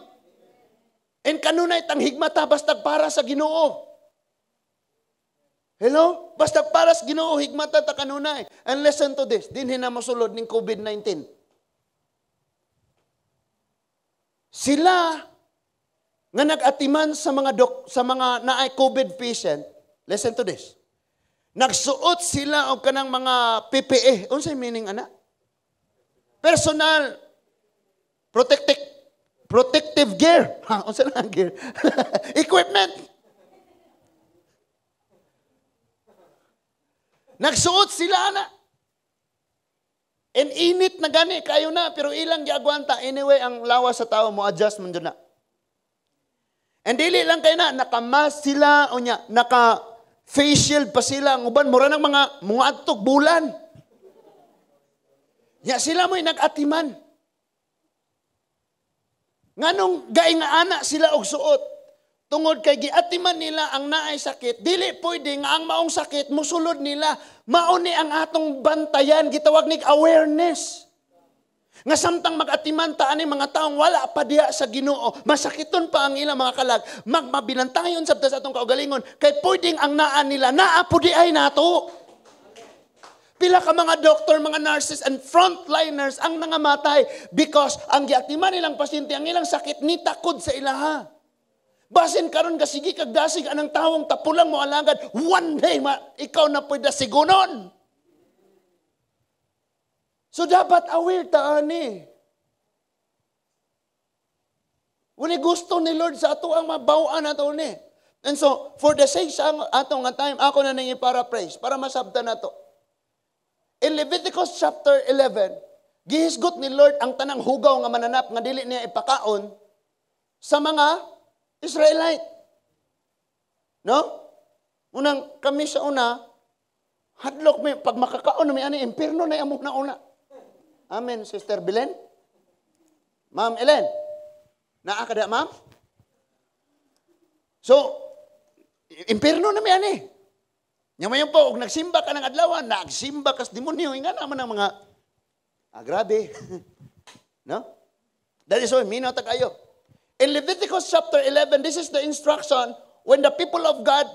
And kanunay tang higmata basta para sa Ginoo. Hello? Basta para sa Ginoo higmata ta kanunay. And listen to this, dinhi na mosulod ning COVID-19. Sila nga nag-atiman sa mga naay COVID patient, listen to this. Nagsuot sila og kanang mga PPE. Unsay meaning ana? Personal protective gear. Ha, unsa lang gear? Equipment. Nagsuot sila ana. And init na gani kayo na pero ilang giagwanta anyway ang lawas sa tao mo adjust man na. And dili lang kayo na, naka-mask sila, o niya, naka-face shield pa sila, ang uban, mura ng mga atog bulan. Ya, sila mo'y nag-atiman. Nganong gay nga anak sila og suot, tungod kay giatiman nila ang naay sakit, dili pwede nga ang maong sakit, musulod nila, mauni ang atong bantayan, gitawag nig awareness. Nga samtang mag-atiman taan ni mga taong wala pa diha sa Ginoo, masakiton pa ang ilang mga kalag, magmabilantayon sabta sa atong kaugalingon, kay pwedeng ang naan nila, naapo di ay nato. Pila ka mga doktor, mga nurses, and frontliners ang nangamatay because ang giatiman nilang pasyente, ang ilang sakit, ni takod sa ilaha. Basin karon ka sige kagdasig anang tawong tapulang mo alagad, one day ikaw na pwede sigunon. So dapat aware ta ani. Uni gusto ni Lord sa ato ang mabawaan nato ni. And so for the sake sa atong nga time, ako na nang i-paraphrase para masabtan nato. In Leviticus chapter 11, gihisgot ni Lord ang tanang hugaw nga mananap nga dili niya ipakaon sa mga Israelite. No? Unang kami sa una, hadlok may pag makakaon may ani impierno na among nauna. Amen, Sister Belen. Ma'am Ellen. Naa ka da, ma'am? So, impierno na may ani. Nyamayon po, kung nagsimba ka ng adlawan, nagsimba kas demonyo, nga naman ang mga Grabe. No? That is why minaw ta kayo. In Leviticus chapter 11, this is the instruction when the people of God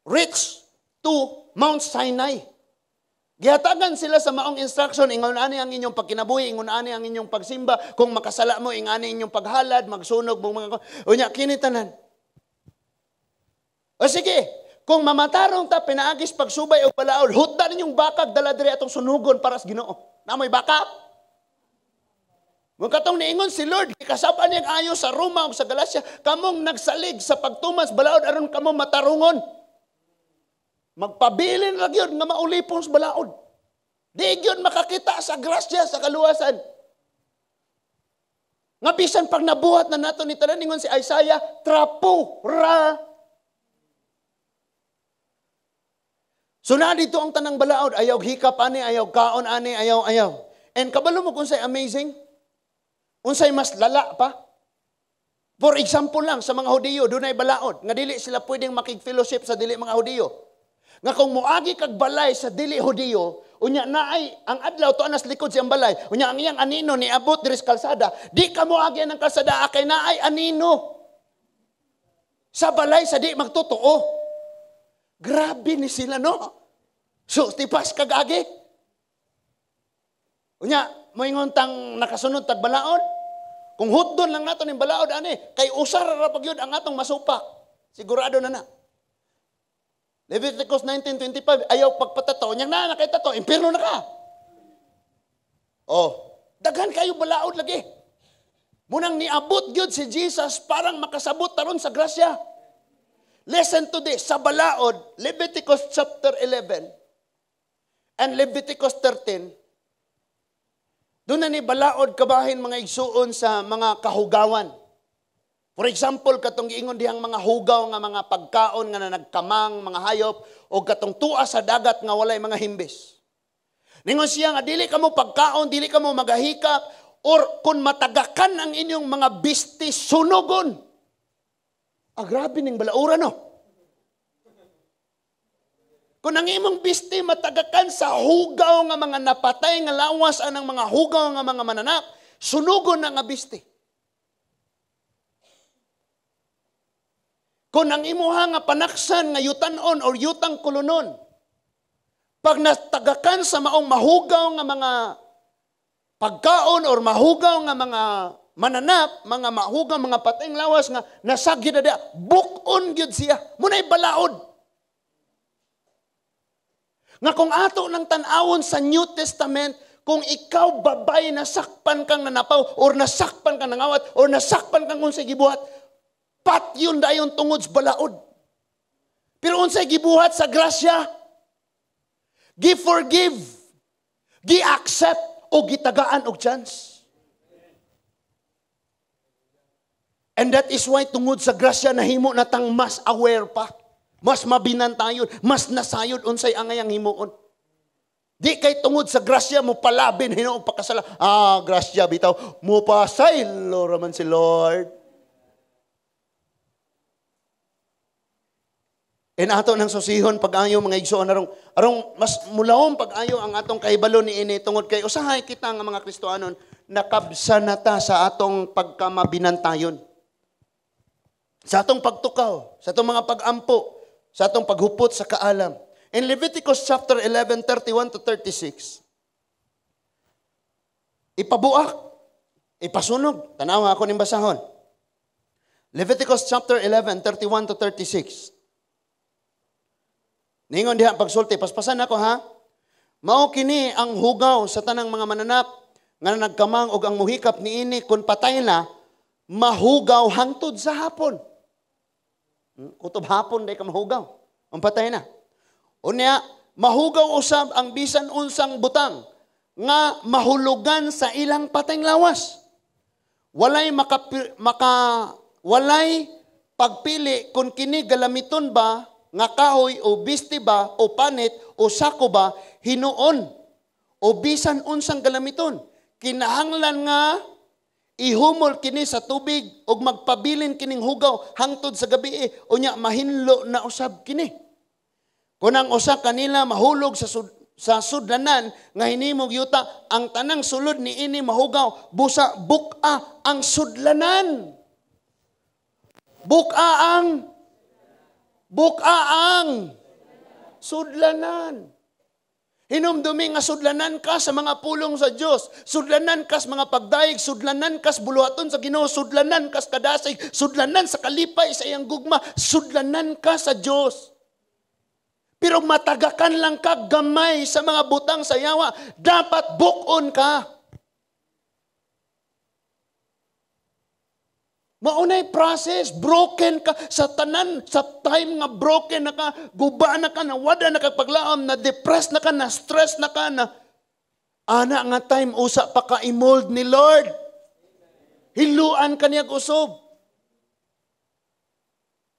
reach to Mount Sinai. Gihatagan sila sa maong instruction, ingon ani ang inyong pagkinabuhi, ingon ani ang inyong pagsimba, kung makasala mo, ingani inyong paghalad, magsunog, mga unya, kinitanan. O sige, kung mamatarong ta, pinaagis pagsubay o balaod, hutda ninyong bakag, dala diri atong sunugon para sa Ginoo. Namoy bakak? Kung katong niingon si Lord, kasabaan niyang ayo sa Roma o sa Galacia, kamong nagsalig sa pagtumas balaod, aron kamong matarungon. Magpabilin lang yun nga maulipong sa balaod. Di yun makakita sa grasya, sa kaluwasan. Nga bisan pag nabuhat na nato ni tanan si Isaiah, trapo, ra. So na dito ang tanang balaod, ayaw hikap ani, ayaw kaon ani, ayaw. And kabalo mo kung say amazing? Unsay mas lala pa? For example lang, sa mga Hudiyo, doon ay balaod. Nga dili sila pwedeng makig-fellowship sa dili mga Hudiyo. Nga kung muagi kag balay sa dili Hudiyo, unya naay ang adlaw to anas likod siyang balay, unya ang iyang anino ni abot diri sa kalsada, di ka muagi ng kalsada kay naay anino. Sa balay sa di magtotoo. Grabe ni sila no. So tipas kag agi. Unya moingon tang nakasunod tag balaod. Kung hutdon lang nato ning balaod ani, kay usar ra pagyud ang atong masupak. Sigurado na. Leviticus 19:25, ayaw pagpatato. Niyang na nakita to, impirno na ka. Oh, daghan kayo balaod lagi. Munang niabot gyud si Jesus parang makasabot taron sa grasya. Listen to this, sa balaod, Leviticus chapter 11 and Leviticus 13, doon na ni balaod kabahin mga igsuon sa mga kahugawan. For example, katong giingon dihang mga hugaw nga mga pagkaon nga nagkamang mga hayop o katong tua sa dagat nga walay mga himbis. Ningon siya nga dili kamo pagkaon, dili kamo magahikap or kung matagakan ang inyong mga bisti sunugon. Grabe ning balaura no. Kung ang imong bisti matagakan sa hugaw nga mga napatay nga lawas anang mga hugaw nga mga mananap, sunugon na nga bisti. Kung ang imuha nga panaksan nga yutanon or yutang kulunon, pag natagakan sa maong mahugaw nga mga pagkaon or mahugaw nga mga mananap, mga mahugaw, mga pateng lawas nga nasagid na bukon gyud siya. Muna'y balaod. Nga kung ato ng tanawon sa New Testament, kung ikaw babay nasakpan kang nanapaw or nasakpan kang nangawat or nasakpan kang unsay gibuhat, pat yun dayon tungod sa balaod. Pero unsay gibuhat sa grasya, gi-forgive, gi-accept, o gitagaan og chance. And that is why tungod sa grasya nahimo natang mas aware pa, mas mabinantayon, mas nasayod unsay angay ang himuon. Di kay tungod sa grasya mo palabin Hinoo pakasala. Grasya bitaw mo pasaylo raman si Lord. And ato nang susihon pag-ayo mga igsoon arong mas mulawom pag-ayo ang atong kahibalo ni ini tungod kay usahay kita nga mga Kristohanon nakabsa na ta sa atong pagkamabinantayon. Sa atong pagtukaw, sa atong mga pag-ampo, sa atong paghupot sa kaalam. In Leviticus chapter 11, 31 to 36, ipabuak, ipasunog. Tanaw ako ning basahon. Leviticus chapter 11, 31 to 36. Ningon diha pagsulti, paspasan ako ha. Mao kini ang hugaw sa tanang mga mananap nga nagkamang og ang muhikap niini kun patay na mahugaw hangtod sa hapon. Kutob hapon day ka mahugaw. Ang patay na. Unya mahugaw usab ang bisan unsang butang nga mahulugan sa ilang patayng lawas. Walay walay pagpili kung kini galamiton ba nga kahoy o bisti ba o panit o sako ba hinuon o bisan unsang galamiton. Kinahanglan nga ihumol kini sa tubig ug magpabilin kining hugaw hangtod sa gabi unya mahinlo na usab kini. Kung ang usa kanila mahulog sa sa sudlanan nga hinimog yuta ang tanang sulod ni ini mahugaw busa buka ang sudlanan. Buka ang sudlanan. Hinumdumi nga sudlanan ka sa mga pulong sa Dios, sudlanan ka sa mga pagdaig, sudlanan ka sa buluhaton sa Ginoo, sudlanan ka sa kadasig, sudlanan sa kalipay sa iyang gugma, sudlanan ka sa Dios. Pero matagakan lang ka gamay sa mga butang sa yawa, dapat bukon ka. Maunay process, broken ka sa tanan, sa time nga broken na ka, guba na ka, na wada na ka paglaom, na depressed na ka, na stress na ka, na ana nga time usa pa ka i-mold ni Lord. Hiluan ka niya usob.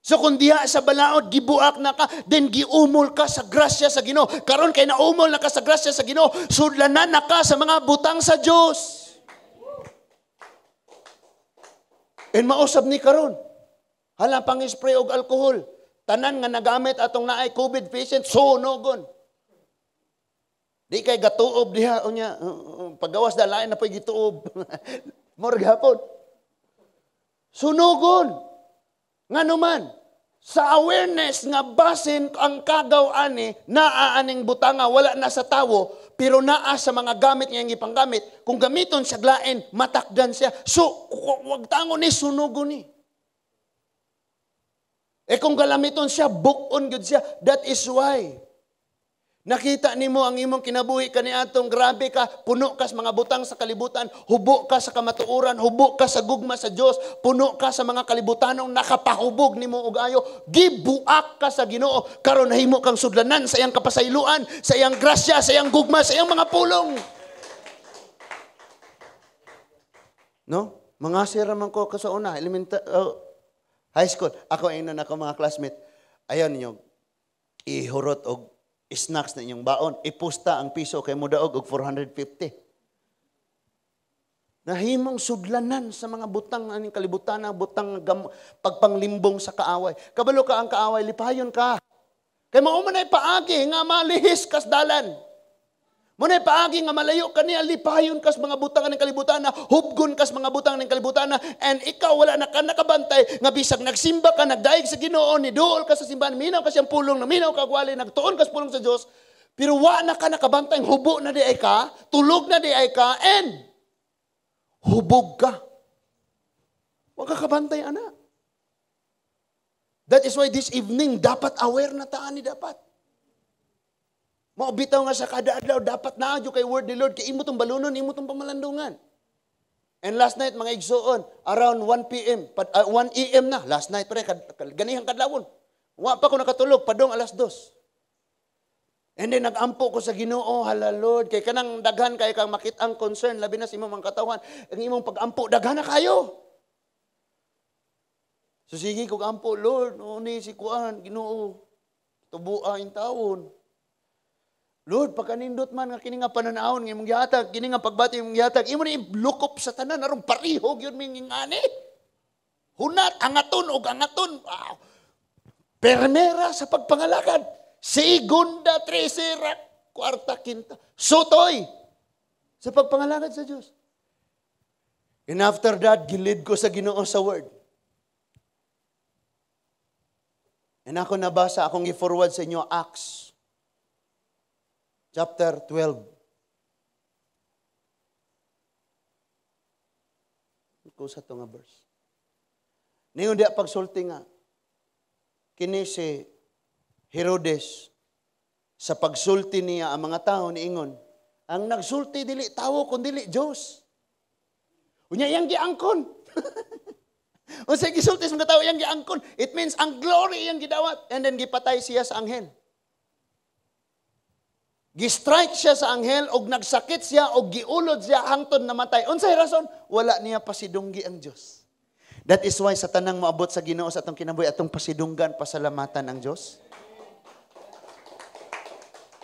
So kung diha sa balaod, gibuak na ka, then giumol ka sa grasya sa Ginoo. Karon kay naumol na ka sa grasya sa Ginoo, sudlanan na ka sa mga butang sa Dios. And mausab ni karon. Hala pang spray og alcohol. Tanan nga nagamit atong naay COVID patient sunogon. Di kay gatuob diha unya paggawas da lain na pay gituob. Mor gapon. Sunogon. Ngano man sa awareness nga basin ang kagaw ani naa aning butanga wala na sa tawo pero naa sa mga gamit nga ipanggamit. Kung gamiton siya glaen, matakdan siya. So, wag tango ni sunugon ni. Kung galamiton siya, bukon gud siya. That is why. Nakita nimo ang imong kinabuhi kaniadtong grabe ka, puno ka sa mga butang sa kalibutan, hubo ka sa kamatuoran, hubo ka sa gugma sa Dios, puno ka sa mga kalibutanong nakapahubog nimo og ayo, gibuak ka sa Ginoo karon nahimo kang sudlanan sa iyang kapasayloan, sa iyang grasya, sa iyang gugma, sa iyang mga pulong. No? Mga sira man ko sa una, high school, ako inon ako mga classmate. Ayon niyo ihurot og snacks na inyong baon, ipusta ang piso kay mudaog og 450. Nahimong sudlanan sa mga butang aning kalibutan, butang pagpanglimbong sa kaaway. Kabalo ka ang kaaway, lipayon ka. Kay mao man ay paagi nga malihis kas dalan. Mo nay paagi nga malayo kaniya, lipayon kas mga butang aning kalibutan, hubgon kas mga butang aning kalibutan, and ikaw wala na ka nakabantay nga bisag nagsimba ka, nagdaig sa Ginoo, niduol ka sa simbahan, minaw ka siyang pulong, minaw ka gwali, nagtuon ka sa pulong sa Dios, pero wa na ka nakabantay, hubo na di ay ka, tulog na di ay ka, and hubog ka. Wa ka kabantay ana. That is why this evening dapat aware na taan ni dapat. Maubitaw nga sa kada adlaw dapat naadyo kay word ni Lord kay imo tong balunon, imo tong pamalandungan. And last night mga igsoon around 1 PM, 1 AM na last night pre ganihang kadlawon. Wa pa ko nakatulog padong alas 2. And then nagampo ko sa Ginoo, hala Lord, kay kanang daghan kay kang makit-ang concern labi na sa imong mga katawan, ang imong pagampo daghan na kayo. So sige kog ampo Lord, ni si kuan Ginoo. Tubua in taon. Lord, pagkanindot man nga kini nga pananahon nga imong gihatag, kini nga pagbati imong gihatag, imo ni lukop sa tanan aron pareho gyud ming ngani. Hunat angaton og angaton. Wow. Permera sa pagpangalakad. Segunda, tercera, kwarta, quinta. Sutoy sa pagpangalakad sa Dios. And after that, gilid ko sa Ginoo sa word. And ako nabasa, akong i-forward sa inyo Acts Chapter 12. Ito sa ito nga verse. Ngayon di pagsulti nga, kini si Herodes, sa pagsulti niya ang mga tao niingon, ang nagsulti dili tao kundi dili Diyos. Unya yang giangkon. O sa gisulti sa mga tao yang giangkon, it means ang glory yang gidawat, and then gipatay siya sa anghel. Gistrike siya sa anghel og nagsakit siya og giulod siya hangtod namatay. Unsay rason? Wala niya pasidunggi ang Dios. That is why sa tanang maabot sa Ginoo sa atong kinabuhi atong pasidunggan, pasalamatan ang Dios.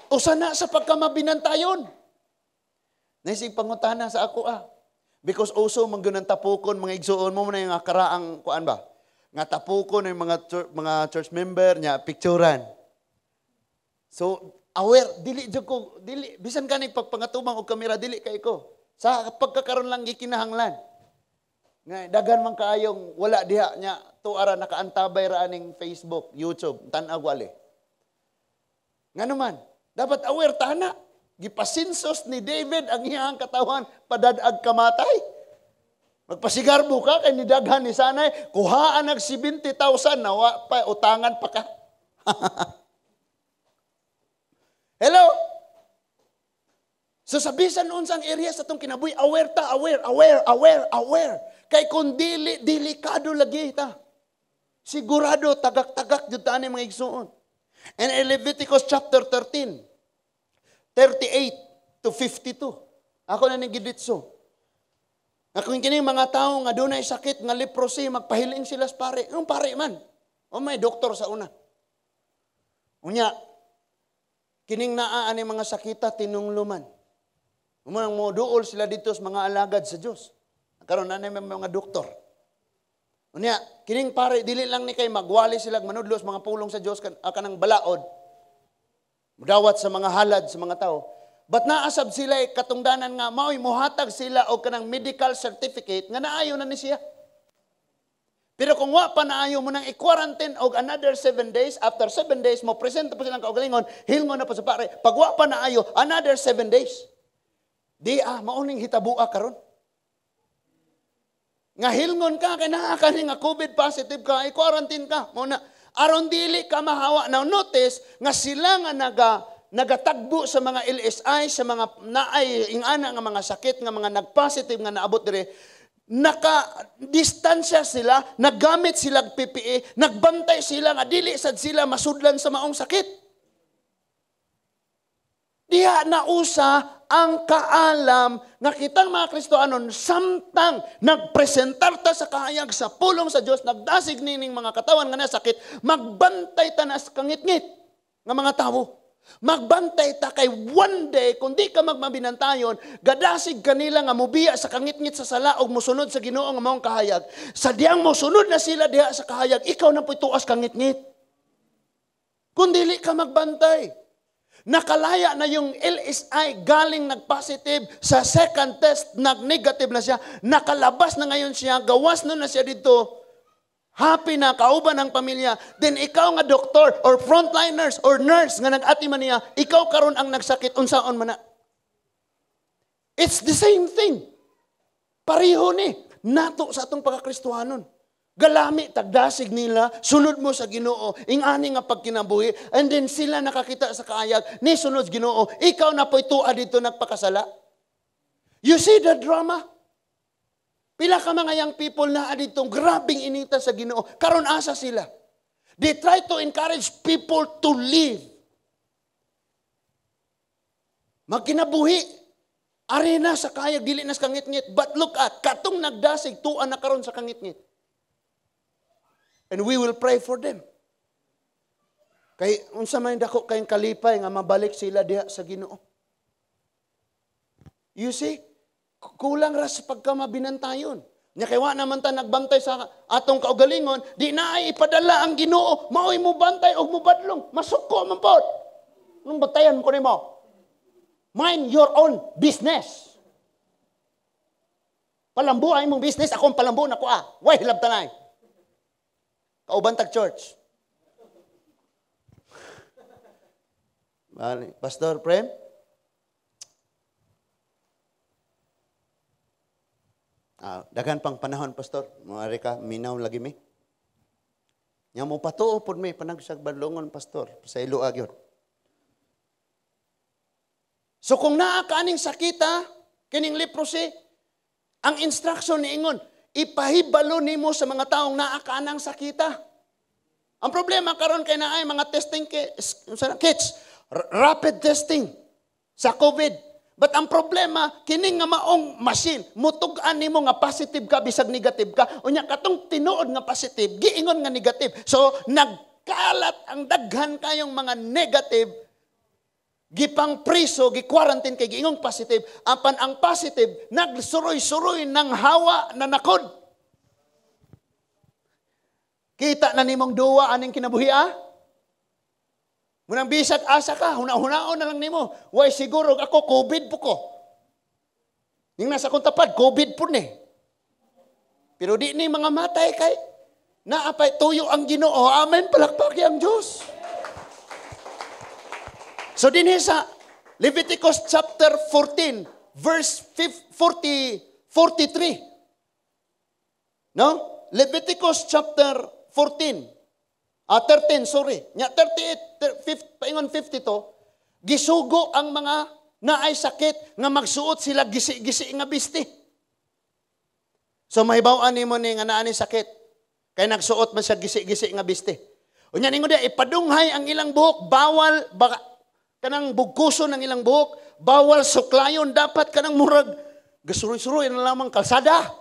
Usa na sa pagkamabinantayon. Naisig pangutana sa ako because also manggunan tapukon mga igsuon mo na yung karaang kuan ba? Nga tapukon ng mga church member nya picturean. So aware, dili, bisan ka pagpangatumang og kamera, dili kay ko. Sa pagkakaroon lang gikinahanglan. Nga, dagan man kaayong wala diha nya, tuara nakaantabay ra aning Facebook, YouTube, tan-ag wali. Nga naman, dapat aware tana. Gipasinsos ni David ang iyang katawan, padadag kamatay. Magpasigarbo ka, kay nidaghan ni sanay, kuhaan nag 70,000, nawa pa, utangan pa ka. Hello? So sa bisan unsang area sa itong kinabuhi, aware ta, aware. Kay kung delikado lagi ta. Sigurado, tagak-tagak dito ani mga igsuon. And in Leviticus chapter 13, 38 to 52. Ako na nagiditso. Ako yung kining mga tao nga doon ay sakit, nga leprosy, magpahiling sila sa pare. Yung pare man. O may doktor sa una. Unya, kining naaan mga sakita tinungluman. Umunang mo duol sila dito sa mga alagad sa Diyos. Karon na may mga doktor. Unya, kining pare, dili lang ni kay magwali sila, manudlos mga pulong sa Diyos, kanang balaod. Mudawat sa mga halad sa mga tao. But naasab sila katungdanan nga mao'y muhatag sila o kanang medical certificate nga naayo na ni siya. Pero kung wa pa naayo mo nang i-quarantine og another 7 days, after 7 days mo present pa silang kaugalingon, hilngon na pa sa pare. Pag wa pa naayo, another 7 days. Di mauning hitabua karon. Nga hilngon ka kay naa ka nga COVID positive ka, i-quarantine ka muna. Aron dili ka mahawa. Now notice nga sila nga nagatagbo sa mga LSI, sa mga naay ingana nga mga sakit nga mga nagpositive nga naabot dire, naka-distansya sila, naggamit sila PPE, nagbantay sila nga dili sad sila masudlan sa maong sakit. Diha nausa ang kaalam nga kitang mga Kristohanon samtang nagpresentar ta sa kahayag sa pulong sa Dios, nagdasig nining mga katawan nga nasakit, magbantay ta na sa kangit-ngit nga mga tawo. Magbantay ta kay one day, kung di ka magmabinantayon, gadasig kanila nga mubiya sa kangit-ngit sa sala o musunod sa Ginoo nga maong kahayag. Sa diyang musunod na sila diha sa kahayag, ikaw na po'y tuas kangit-ngit. Kung dili ka magbantay, nakalaya na yung LSI galing nag-positive, sa second test nag-negative na siya, nakalabas na ngayon siya, gawas na siya dito, happy na, kauban ng pamilya, then ikaw nga doktor or frontliners or nurse nga nag-ati man niya, ikaw karon ang nagsakit, unsaon man na. It's the same thing. Pareho ni, nato sa atong pagkakristuhanon. Galami, tagdasig nila, sunod mo sa Ginoo, ingani nga pagkinabuhi, and then sila nakakita sa kaayag, ni sunod Ginoo, ikaw na po'y tua dito nagpakasala. You see the drama? Pila ka mga young people na aditong grabing inita sa Ginoo, karon asa sila. They try to encourage people to live. Magkinabuhi, arena sa kaayag, dili na sa kangit-ngit, but look at, katong nagdasig, tuan na karon sa kangit-ngit. And we will pray for them. Kay unsa man dako kayong kalipay nga mabalik sila diha sa Ginoo. You see, kulang ra sa pagkamabinantayon. Nya kay wa naman ta nagbantay sa atong kaugalingon, di na ay ipadala ang Ginoo, mao'y mo bantay og mo badlong, masuko man pod. Nung batayan ko nimo. Mind your own business. Palambuhay mong business, akong palambu na ko Way hilab tanay. Kaubantag church. Pastor Prem? Dagan pang panahon, Pastor. Mari ka, minaw lagi mi. Nga mo patuo po mi, panagsag badlongon, Pastor. Sa iluag yun. So kung naa ka aning sakita, kining leprosy, ang instruction ni Ingon, ipahibalo nimo sa mga taong naa ka anang sakita. Ang problema karon kay naay mga testing kits, rapid testing sa COVID. But ang problema, kining nga maong machine, mutug-an nimo nga positive ka bisag negative ka. Unya katong tinuod nga positive, giingon nga negative. So nagkalat ang daghan kayong mga negative, gipang priso, gi-quarantine kay giingong positive. Apan ang positive, nagsuroy-suroy ng hawa na nakod. Kita na nimong duwa aning kinabuhi Munang bisag asa ka, huna-hunaon na lang nimo. Why siguro ako COVID po ko. Yung nasa kong tapad, COVID po ni. Pero di ni mga matay kay naapay tuyo ang Ginoo. Amen, palakpaki ang Diyos. So din sa Leviticus chapter 14, verse 43. No? Leviticus chapter 13, sorry. Nya 38, paingon 52, gisugo ang mga naay sakit nga magsuot sila gisi-gisi nga bisti. So mahibaw-an nimo ni nga naa ni sakit kay nagsuot man siya gisi-gisi nga bisti. Unya ningon dia ipadunghay ang ilang buhok, bawal baka kanang bugkuson ang ilang buhok, bawal suklayon, dapat kanang murag gasuroy-suroy na lamang kalsada.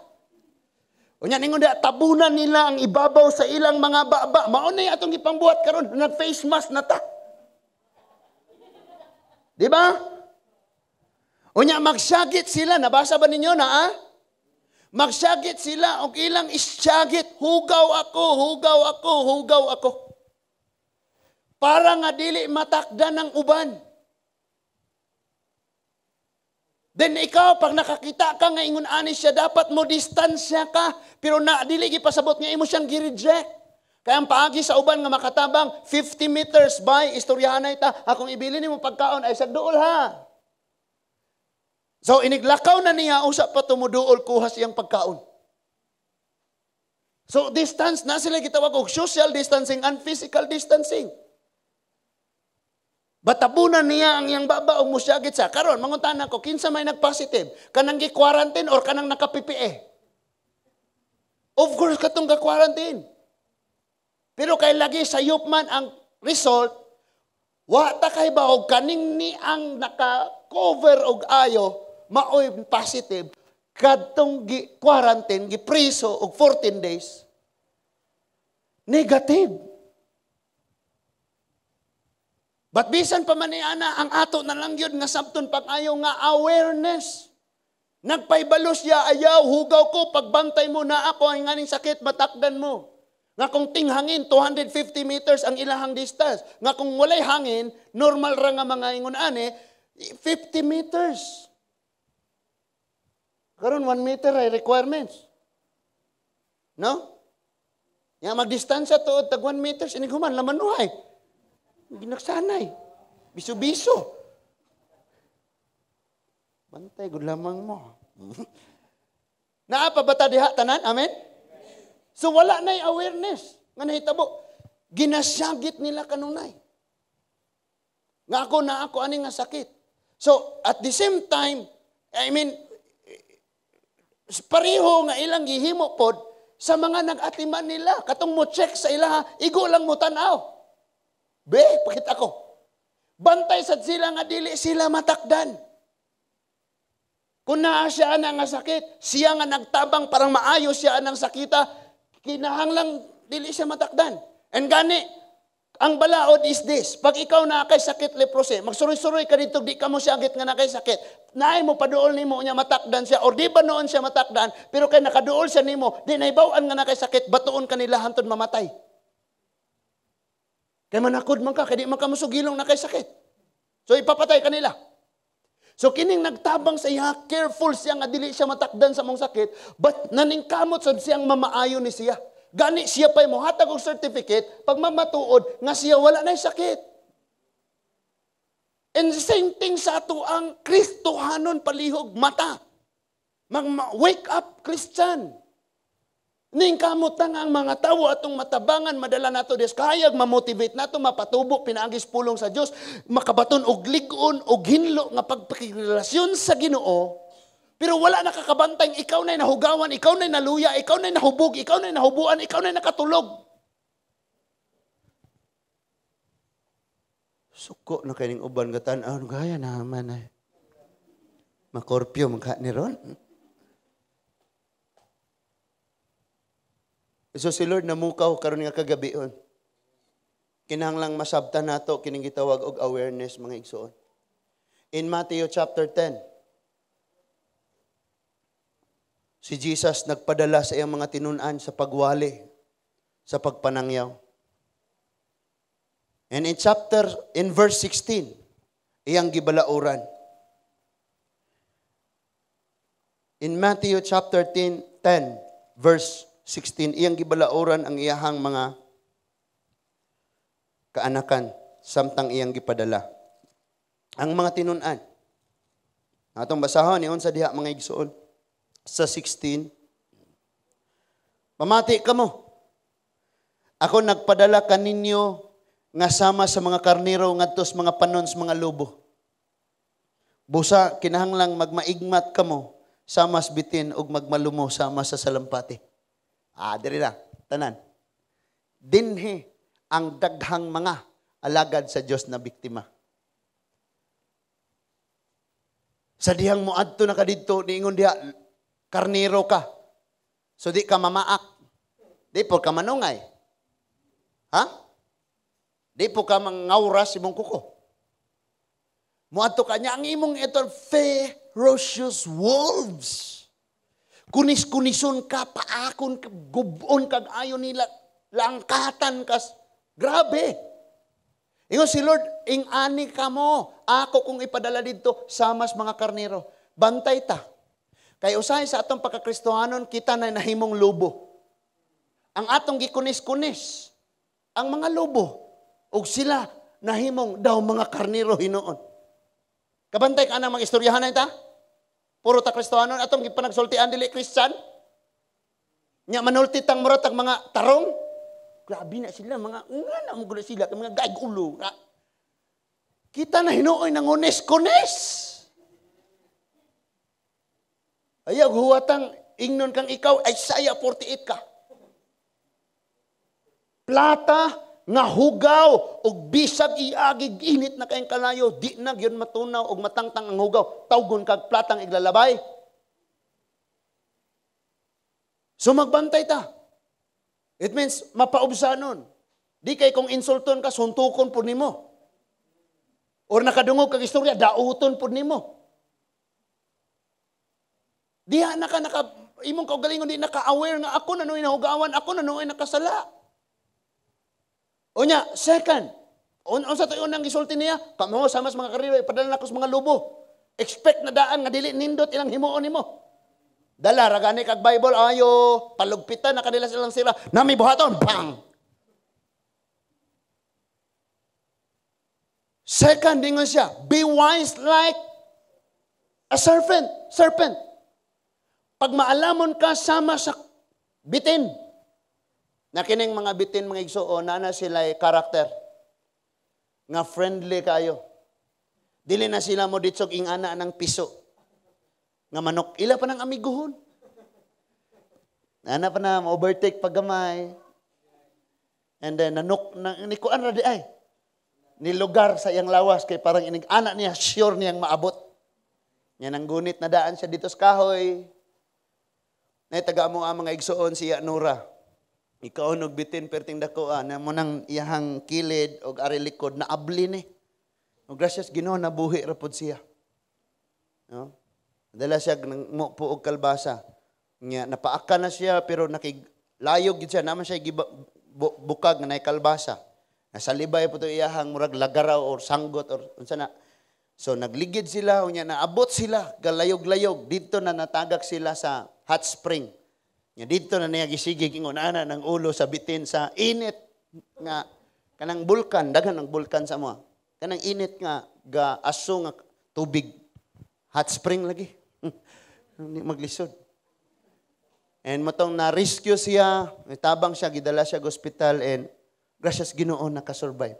Unya ningon dia tabunan nila ang ibabaw sa ilang mga baba. Mao na atong gipangbuhat karon, nag face mask na ta. Di ba? Unya magsagit sila, nabasa ba ninyo na magsagit sila og ilang isyagit, hugaw ako. Para nga dili matakdan ng uban. Then ikaw, pag nakakita ka nga ingon ani siya, dapat mo distansya ka. Pero na, dili gipasabot nga imo siyang gi-reject. Kaya ang paagi sa uban nga makatabang, 50 meters by, istoryahan na ita, akong ibili nimo pagkaon, ay sagduol ha. So iniglakaw na niya, usap pa tumuduol, kuha siyang pagkaon. So distance na sila gitawag og social distancing and physical distancing. Batabunan niya ang iyang baba o musyagit sa. Karon, manguntahan ko, kinsa may nag-positive? Kanang gi-quarantine or kanang naka-PPE? Of course, katong ga-quarantine. Pero kay lagi sa man ang result, wata kay ba og kaning ni ang naka-cover og ayo, maoy positive, kadtong gi-quarantine, gi-priso og 14 days, negative. But bisan pa man ana ang ato na lang yun nga sabton pag-ayo nga awareness. Nagpaybalo siya, ayaw, hugaw ko, pagbantay mo na ako, ang nganing sakit, matakdan mo. Nga kung tinghangin, 250 meters ang ilahang distance. Nga kung walay hangin, normal ra nga mga ingon ani, 50 meters. Karon 1 meter ay requirements. No? Nga magdistansya to, tag 1 meters, iniguman, lamanuhay. Ginagsanay. Biso-biso. Bantay, good lamang mo. Naapa ba ta diha tanan? Amen? So wala na'y awareness. Nga nahitabo. Ginasyagit nila kanunay. Nga ako ani nga sakit. So at the same time, pareho nga ilang gihimo pod sa mga nag-atiman nila. Katong mo check sa ilaha, igo lang mo tanaw. Pakita ko. Bantay sad sila nga dili sila matakdan. Kung naa siya nga sakit, siya nga nagtabang parang maayos siya ang sakita, kinahanglang dili siya matakdan. And gani, ang balaod is this. Pag ikaw na kay sakit leprosy, magsuroy-suroy ka dito, di ka mo siyagit nga na kay sakit. Naay mo paduol nimo niya matakdan siya, or di ba noon siya matakdan, pero kay nakaduol siya nimo, di naibawaan nga na kay sakit, batuon kanila hantod mamatay. Kaya manakod man ka, kaya di man ka masugilong na kay sakit. So ipapatay kanila. So kining nagtabang sa iya, careful siya nga dili siya matakdan sa mong sakit, but naningkamot sad siyang mamaayo ni siya. Gani siya pa'y mohatag og certificate, pag mamatuod, nga siya wala na'y sakit. And the same thing sa ato ang Kristohanon palihog mata. Wake up, Christian. Ning kamot ang mga tawo atong matabangan, madala nato Dios, kayag mamotivate nato, mapatubo, pinaagis pulong sa Dios, makabaton og ligon og hinlo nga pagpakirelasyon sa Ginoo. Pero wala nakakabantay, ikaw na'y nahugawan, ikaw na'y naluya, ikaw na'y nahubog, ikaw na'y nahubuan, ikaw na'y nakatulog. Suko na kaning uban gatan, gaya naman ay. Makorpyo magka ni ron. So si Lord namukaw karon nga kagabion. Kinahanglang masabtan nato kining gitawag og awareness mga igsoon. In Matthew chapter 10, si Jesus nagpadala sa iyang mga tinun-an sa pagwali, sa pagpanangyaw. And in verse 16, iyang gibalauran. In Matthew chapter 10, verse 16, iyang gibalauran ang iyahang mga kaanakan samtang iyang gipadala. Ang mga tinun-an. Atong basahon niyon sa diha mga igsoon. Sa 16, pamati kamo. Ako nagpadala kaninyo nga sama sa mga karnero ngadto sa mga panon sa mga lobo. Busa kinahanglang magmaigmat kamo sama sa bitin ug magmalumo sama sa salampati. Diri na, tanan. Dinhi ang daghang mga alagad sa Dios na biktima. Sa dihang moadto na kadidto niingon diha karnero ka. So di ka mamaak. Di po ka manungay. Ha? Di po ka mangauras imong kuko. Moadto ka niya ang imong ito ferocious wolves. Kunis-kunison ka, paakon ka, gubon kag ayon nila, langkatan ka. Grabe. Ingon si Lord, ing-ani ka mo, ako kung ipadala dito, samas mga karnero. Bantay ta. Kay usahay sa atong pagkakristohanon, kita na nahimong lobo. Ang atong gikunis-kunis, ang mga lobo, ug sila nahimong daw mga karnero hinoon. Kabantay ka na mga istoryahan na ita? Puro ta kristohanon, atong gipanagsultian dili Christian? Nya manultitang muratag mga tarong? Grabe na sila, mga namugulo sila, mga gagulo. Kita na hinuoy ng unes-kunes. Ayaw, huwatang ingnon kang ikaw, Isaiah 48 ka. Plata, nga hugaw, o bisag iagig, init na kayong kalayo, di na yun matunaw, o matangtang ang hugaw, tawgon kag platang iglalabay. So magbantay ta. It means, mapaubsanon. Di kay kung insulton ka, suntukon po nimo. Or nakadungog kag istorya, dauton po nimo. Diha imong kaugalingon, di naka-aware nga ako nanoy nahugawan, ako nanoy nakasala. O niya, second, sa tayo nang gisulti niya, kamo sama sa mga karira, ipadala na ko sa mga lobo. Expect na daan, nga dili nindot ilang himuon nimo. Dala, ragani kag Bible, ayo, palugpitan, nakadila silang sila, nami buhaton, bang! Second, dingon siya, be wise like a serpent. Pag maalamon ka, sama sa bitin. Na kining mga bitin, mga igsuon, na sila karakter. Nga friendly kayo. Dili na sila mo ditsog ingana ng piso. Nga manok, ila pa ng amiguhon. Ana pa na, ma-overtake pag gamay. And then, nikuan radi ay. Nilugar sa iyang lawas, kay parang anak niya, sure niyang maabot. Yan ang gunit na daan siya dito sa kahoy. Taga mo ang mga igsuon siya Nora. Ikaw og bitin perting dako na mo nang iyahang kilid og ari likod na abli ni. Og gracias Ginoo nabuhi ra pod siya. No? Dala siya ng puog kalbasa. Nya napaaka na siya pero nakiglayog gid siya naman siya bukag na kalbasa. Nasa libay po to iyahang murag lagaraw or sanggot or unsa na. So nagligid sila unya naabot sila galayog-layog dito na natagak sila sa hot spring. Nya dito na niya gisigig ingon ana ng ulo sa bitin sa init nga kanang bulkan daghan ng bulkan sa mo. Kanang init nga aso nga tubig hot spring lagi. Hindi maglisod. And matong na-rescue siya, tabang siya, gidala siya sa hospital, and gracias Ginoo nakasurvive.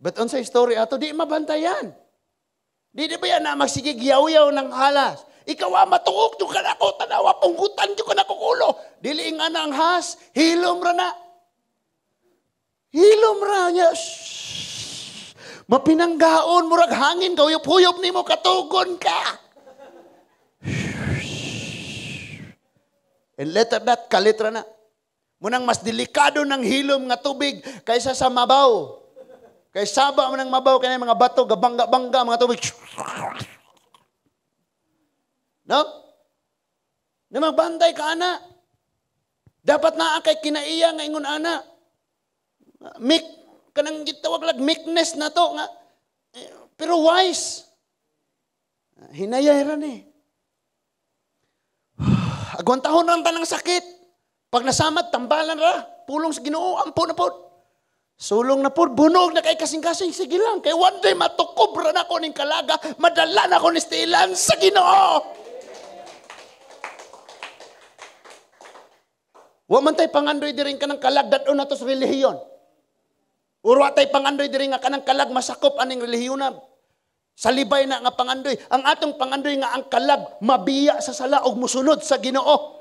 But on sa story ato, di mabantayan. Di ba yan na magsigig yaw-yaw ng halas? Ikaw matuok yung kanako, tanawa, punggutan yung kanako kulo. Dili nga na ang has, hilom ra na. Hilom ra niya. Mapinanggaon, murag hangin, kuyop-huyop ni mo, katugon ka. And later that, kalitra na. Munang mas delikado ng hilom nga tubig kaysa sa mabaw. Kay saba man ng mabaw kay mga bato, gabangga-bangga mga tubig. No? Na magbantay ka ana. Dapat naa kay kinaiya nga ingon ana. kanang gitawag lag meekness na to nga pero wise. Hinayay ra ni. Agwantahon ra tanang sakit. Pag nasamad tambalan ra, pulong sa Ginoo, ampo na pod. Sulong na pod, bunog na kay kasing-kasing, sige lang. Kay one day matukob ra na ko ning kalaga, madala na ko ni stilan sa Ginoo. Wa man tay pangandoy diri kanang kalag dadon nato sa relihiyon. Urwa tay pangandoy diri nga kanang kalag masakop aning relihiyon na salibay na nga pangandoy. Ang atong pangandoy nga ang kalag mabiya sa sala og musunod sa Ginoo.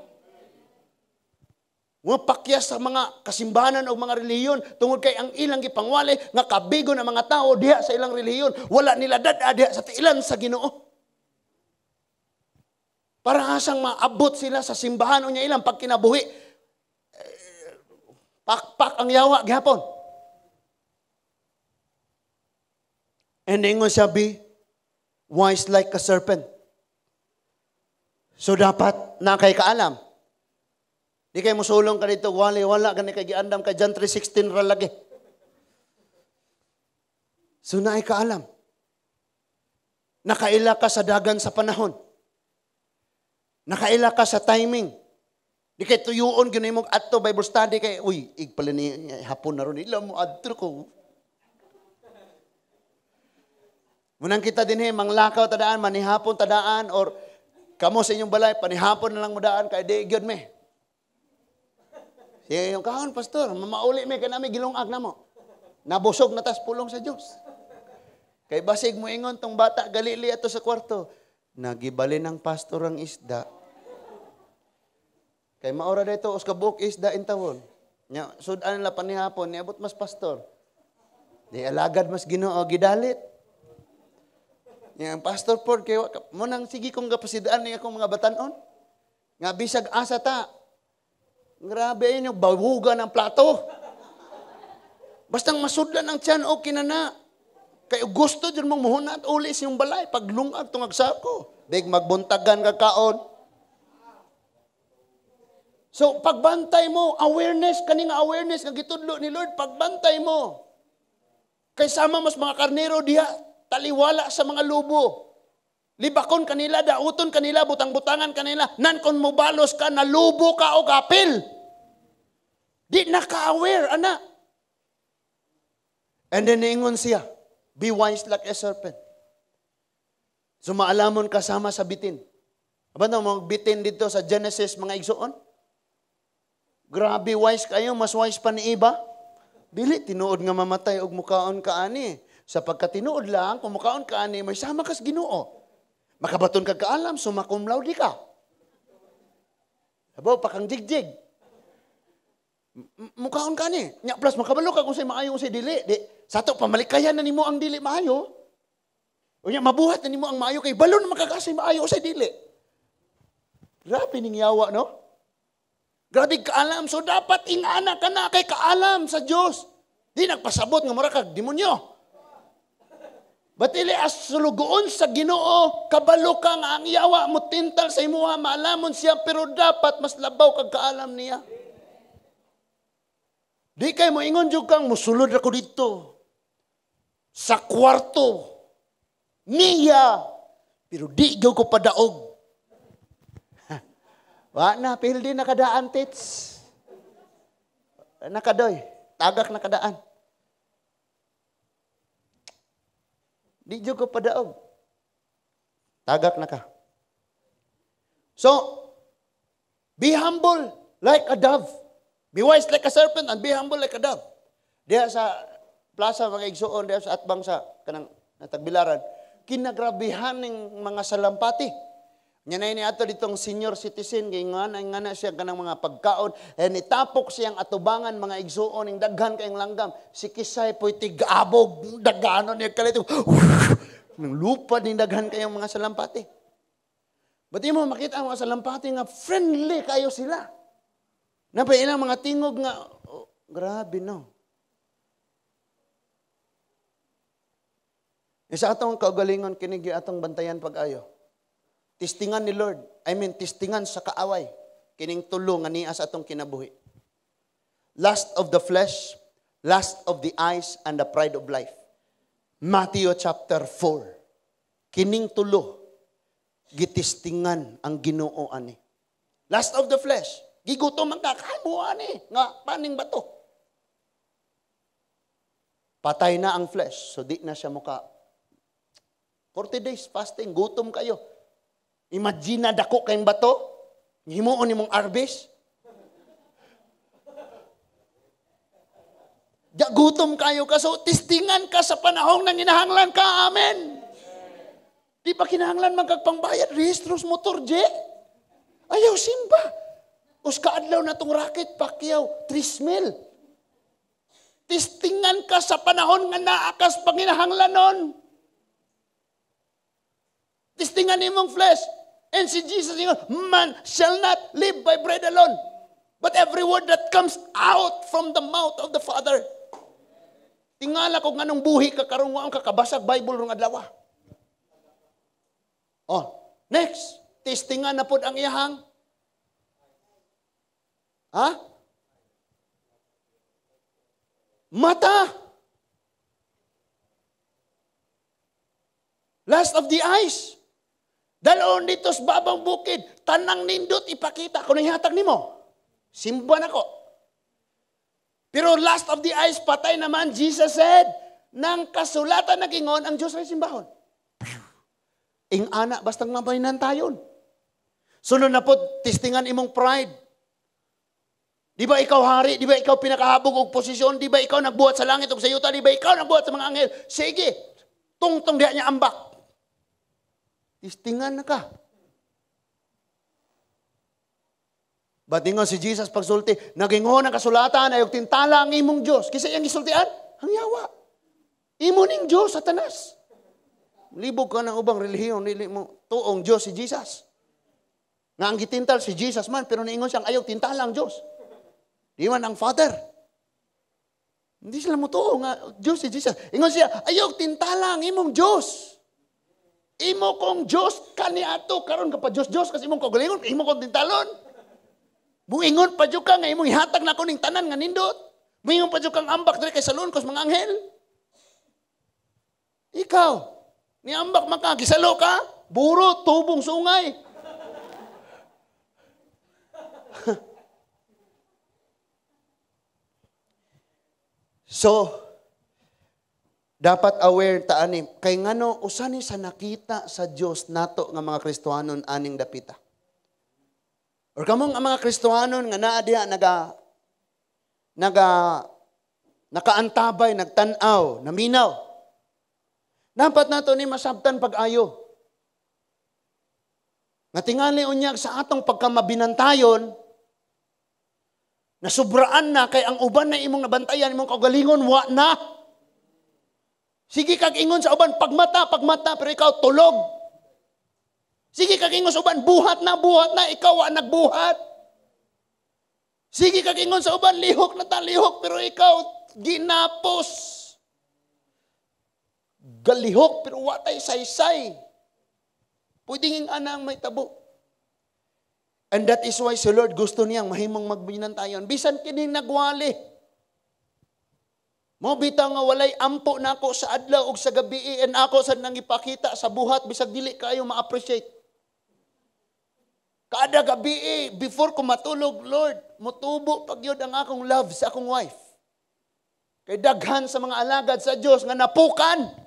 Mga pakyas sa mga kasimbahanan o mga relihiyon tungod kay ang ilang gipangwali nga kabigo na mga tao diha sa ilang relihiyon wala nila dad-a diha sa tiilan sa Ginoo. Para asang maabot sila sa simbahan unya ilang pag kinabuhi pakpak ang yawa gihapon. And ingon siya, be wise like a serpent. So dapat na kay kaalam. Di kayo musulong ka dito, wala gani kay giandam kay John 3:16 ra lagi. So naay kaalam. Nakaila ka sa dagan sa panahon. Nakaila ka sa timing. Di kay tuyuon gyud imong adto Bible study kay uy, igpala ni hapon na ron ila mo adto ko. Munang kita dinhi manglakaw tadaan, manihapon tadaan or kamo sa inyong balay panihapon na lang mo daan kay di gyud me. Siya yung kahon, pastor, mamauli me kanami gilungag na mo. Nabusog na tas pulong sa Dios. Kay basig mo ingon tong bata galili ato sa kwarto. Nagibali ng pastor ang isda. Kay maora dito us kabuk isda intawon. Nya sudan la panihapon niabot mas pastor. Di alagad mas Ginoo gidalit. Nya pastor pod kay mo nang sige kong kapasidaan ni akong mga batanon. Nga bisag asa ta. Grabe yun yung bahugan ng plato. Bastang masudlan ang tiyan, okay na. Kaya gusto dyan mong muhunat ulis yung balay. Pag lungag tungag sako. Big magbuntagan ka kaon. So, pagbantay mo, awareness, kaning awareness, nga gitudlo ni Lord, pagbantay mo. Kay sama mas mga karnero diha, taliwala sa mga lubo. Libakon kanila, dauton kanila, butang-butangan kanila, nan kon mobalos ka, nalubo ka o kapil. Di naka-aware, anak. And then niingon siya, be wise like a serpent. So maalamon kasama sa bitin. Aba na mga bitin dito sa Genesis, mga igsoon? Grabe wise kayo, mas wise pa ni iba. Dili, tinuod nga mamatay og mukaon ka ani. Sapagkat tinuod lang, kung mukaon ka ani, may sama kas Ginoo. Makabaton ka kaalam, sumakumlaw di ka. Abo, pakang jigjig. Mukaon ka ni. Nya plus makabalo ka kung sa'y maayo sa'y dili. Sa ito, pamalikayan na nimo ang dili maayo. O nya, mabuhat na nimo ang maayo kay balon na makakasay maayo sa'y dili. Grabe ning yawa, no? Grabe kaalam. So dapat ingana ka na kay kaalam sa Diyos. Di nagpasabot nga mura kag demonyo. Batili as sulugoon sa Ginoo, kabalo ka nga ang yawa mo tintal sa imuha, maalamon siya, pero dapat mas labaw kag kaalam niya. Di kay mo ingon jud kang musulod ako dito sa kwarto niya, pero di gyud ko padaog. Wa na pildi nakadaan tits. Nakadoy, tagak nakadaan. Di jud ko padaog. Tagak na ka. So, be humble like a dove. Be wise like a serpent and be humble like a dove. Diya sa plaza mga igsuon, diya sa atbang sa kanang natagbilaran, kinagrabihan ng mga salampati. Nya na ini ato ditong senior citizen kay nga na siya kanang mga pagkaon itapok siyang atubangan mga igsuon ning daghan kayong langgam si Kisay poy tigabog dagano niya kalito nang lupa ning daghan kayong mga salampati. Bati mo makita ang mga salampati nga friendly kayo sila. Napay ilang mga tingog nga grabe no. Isa atong kaugalingon kini atong bantayan pag-ayo. Tistingan ni Lord. Tistingan sa kaaway. Kining tulo nga niya sa atong kinabuhi. Lust of the flesh, lust of the eyes and the pride of life. Matthew chapter 4. Kining tulo, gitistingan ang Ginoo ani. Lust of the flesh. Gigutom ang kakamu ani. Nga, paning bato. Patay na ang flesh. So di na siya muka. 40 days fasting. Gutom kayo. Imagine na dako kayong bato. Himuon nimong arbis. Gutom kayo ka. So tistingan ka sa panahong nang inahanglan ka. Amen. Di pa kinahanglan magkagpangbayad. Rehistros motor, je. Ayaw simba. Uska adlaw na tong racket, pakyaw, 3,000. Tistingan ka sa panahon nga naakas panginahanglanon. Tistingan imong flesh. And si Jesus, man shall not live by bread alone, but every word that comes out from the mouth of the Father. Tingala ko nganong buhi ka karong waong kakabasag Bible rong adlaw. Oh, next. Testingan na po ang iyahang. Ha? Mata. Lust of the eyes. Dalon dito sa babang bukid, tanang nindot ipakita. Kung ihatag nimo, simba na ko. Pero lust of the eyes, patay naman, Jesus said, nang kasulatan na gingon, ang Diyos ay simbahon. Ing anak, bastang mabaynan tayon. Sunod na po, testingan imong pride. Di ba ikaw hari? Di ba ikaw pinakahabog og posisyon? Di ba ikaw nagbuhat sa langit o sa yuta? Di ba ikaw nagbuhat sa mga anghel? Sige, tungtong diha niya ambak. Testingan na ka. Batingon si Jesus pagsulti, nagingon ang kasulatan, ayog tintala ang imong Diyos. Kisa iyang gisultian, ang yawa. Imo ning Diyos, Satanas. Libog ka ng ubang relihiyon, nili mo tuong Diyos si Jesus. Nga ang gitintal si Jesus man, pero naingon siyang ayaw tintala ang Diyos. Di man ang Father. Hindi sila mo tuong nga Diyos si Jesus. Ingon siya, ayaw tintala ang imong Diyos. Imo kong Diyos kaniato, karon ka pa Diyos kasi imong kagalingon, imo kong tintalon. Buingon pa dyan ka nga imong ihatag na ko ning tanan nga nindot. Buingon pa dyan kang ambak dali kay salon kos mga anghel. Ikaw, ni ambak makagisalo ka, buro, tubong sungay. So, dapat aware ta ani kay ngano usani sa nakita sa Dios nato nga mga Kristohanon aning dapita. Or kamong ang mga Kristohanon nga naa diha nakaantabay, nagtan-aw, naminaw. Dapat nato ni masabtan pag-ayo. Nga tingali unyag sa atong pagkamabinantayon, nasubraan na kay ang uban na imong nabantayan, imong kagalingon, wa na. Sige kag ingon sa uban, pagmata, pero ikaw tulog. Sige kag ingon sa uban, buhat na, ikaw wa nagbuhat. Sige kag ingon sa uban, lihok na ta, lihok, pero ikaw ginapos. Galihok, pero wa tay saysay. Pwedeng anang may tabo. And that is why si Lord gusto niyang mahimong magbinantayon. Bisan kining nagwali. Mo bitaw nga walay ampo nako sa adlaw ug sa gabi and ako sad nang ipakita sa buhat bisag dili kayo ma-appreciate. Kada gabi before ko matulog, Lord, motubo pagyud ang akong love sa akong wife. Kay daghan sa mga alagad sa Dios nga napukan.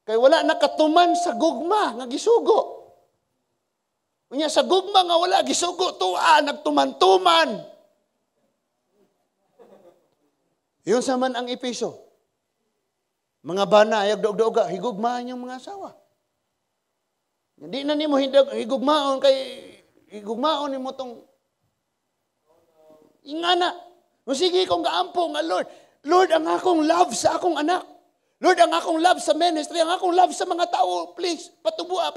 Kay wala nakatuman sa gugma nga gisugo. Unya sa gugma nga wala gisugo tuwa nagtuman-tuman. Yun sa man ang Episo. Mga bana ayag dog-doga higugmahan yung mga asawa. Hindi na nimo higugmaon kay higugmaon nimo tong ingana. O sige kung gaampo nga Lord ang akong love sa akong anak. Lord ang akong love sa ministry, ang akong love sa mga tao, please patubua.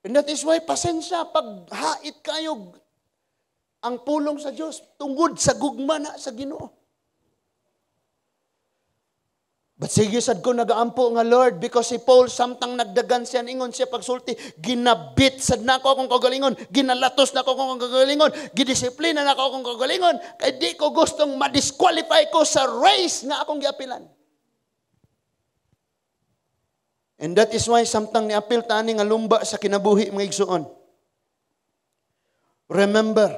And that is why pasensya pag hait kayo ang pulong sa Diyos tungod sa gugma na sa Ginoo. But sige sad ko nagaampo nga Lord, because si Paul samtang nagdagan siya ingon siya pagsulti, ginabit sad nako akong kagalingon, ginalatos nako akong kagalingon, gidisiplina nako akong kagalingon, kay di ko gustong ma-disqualify ko sa race nga akong giapilan. And that is why samtang niapil tani nga lumba sa kinabuhi mga igsuon. Remember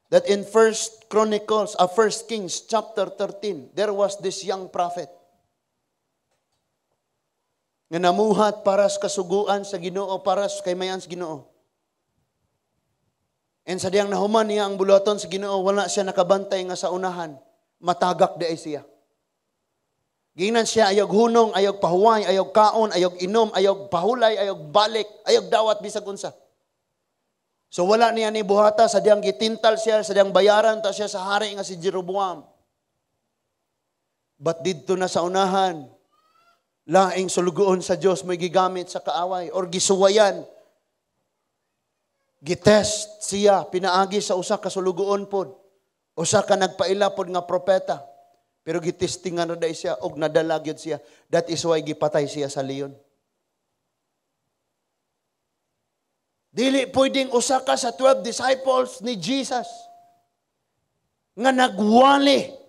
that in 1 Kings chapter 13, there was this young prophet nga namuhat para sa kasuguan sa Ginoo, para sa kaymayan sa Ginoo. And sa diyang nahuman niya ang bulaton sa Ginoo, wala siya nakabantay nga sa unahan, matagak di ay siya. Gingnan siya, ayog hunong, ayog pahuway, ayog kaon, ayog inom, ayog pahulay, ayog balik, ayog dawat bisag unsa. So wala niya ni buhata, sa diyang gitintal siya, sa diyang bayaran ta siya sa hari nga si Jeroboam. But didto na sa unahan, laing sulugoon sa Dios may gigamit sa kaaway or gisuwayan. Gitest siya pinaagi sa usa ka sulugoon pod. Usa ka nagpaila pod nga propeta. Pero gitestingan na day siya og nadala gyud siya. That is why gipatay siya sa leon. Dili pwedeng usa ka sa 12 disciples ni Jesus nga nagwali,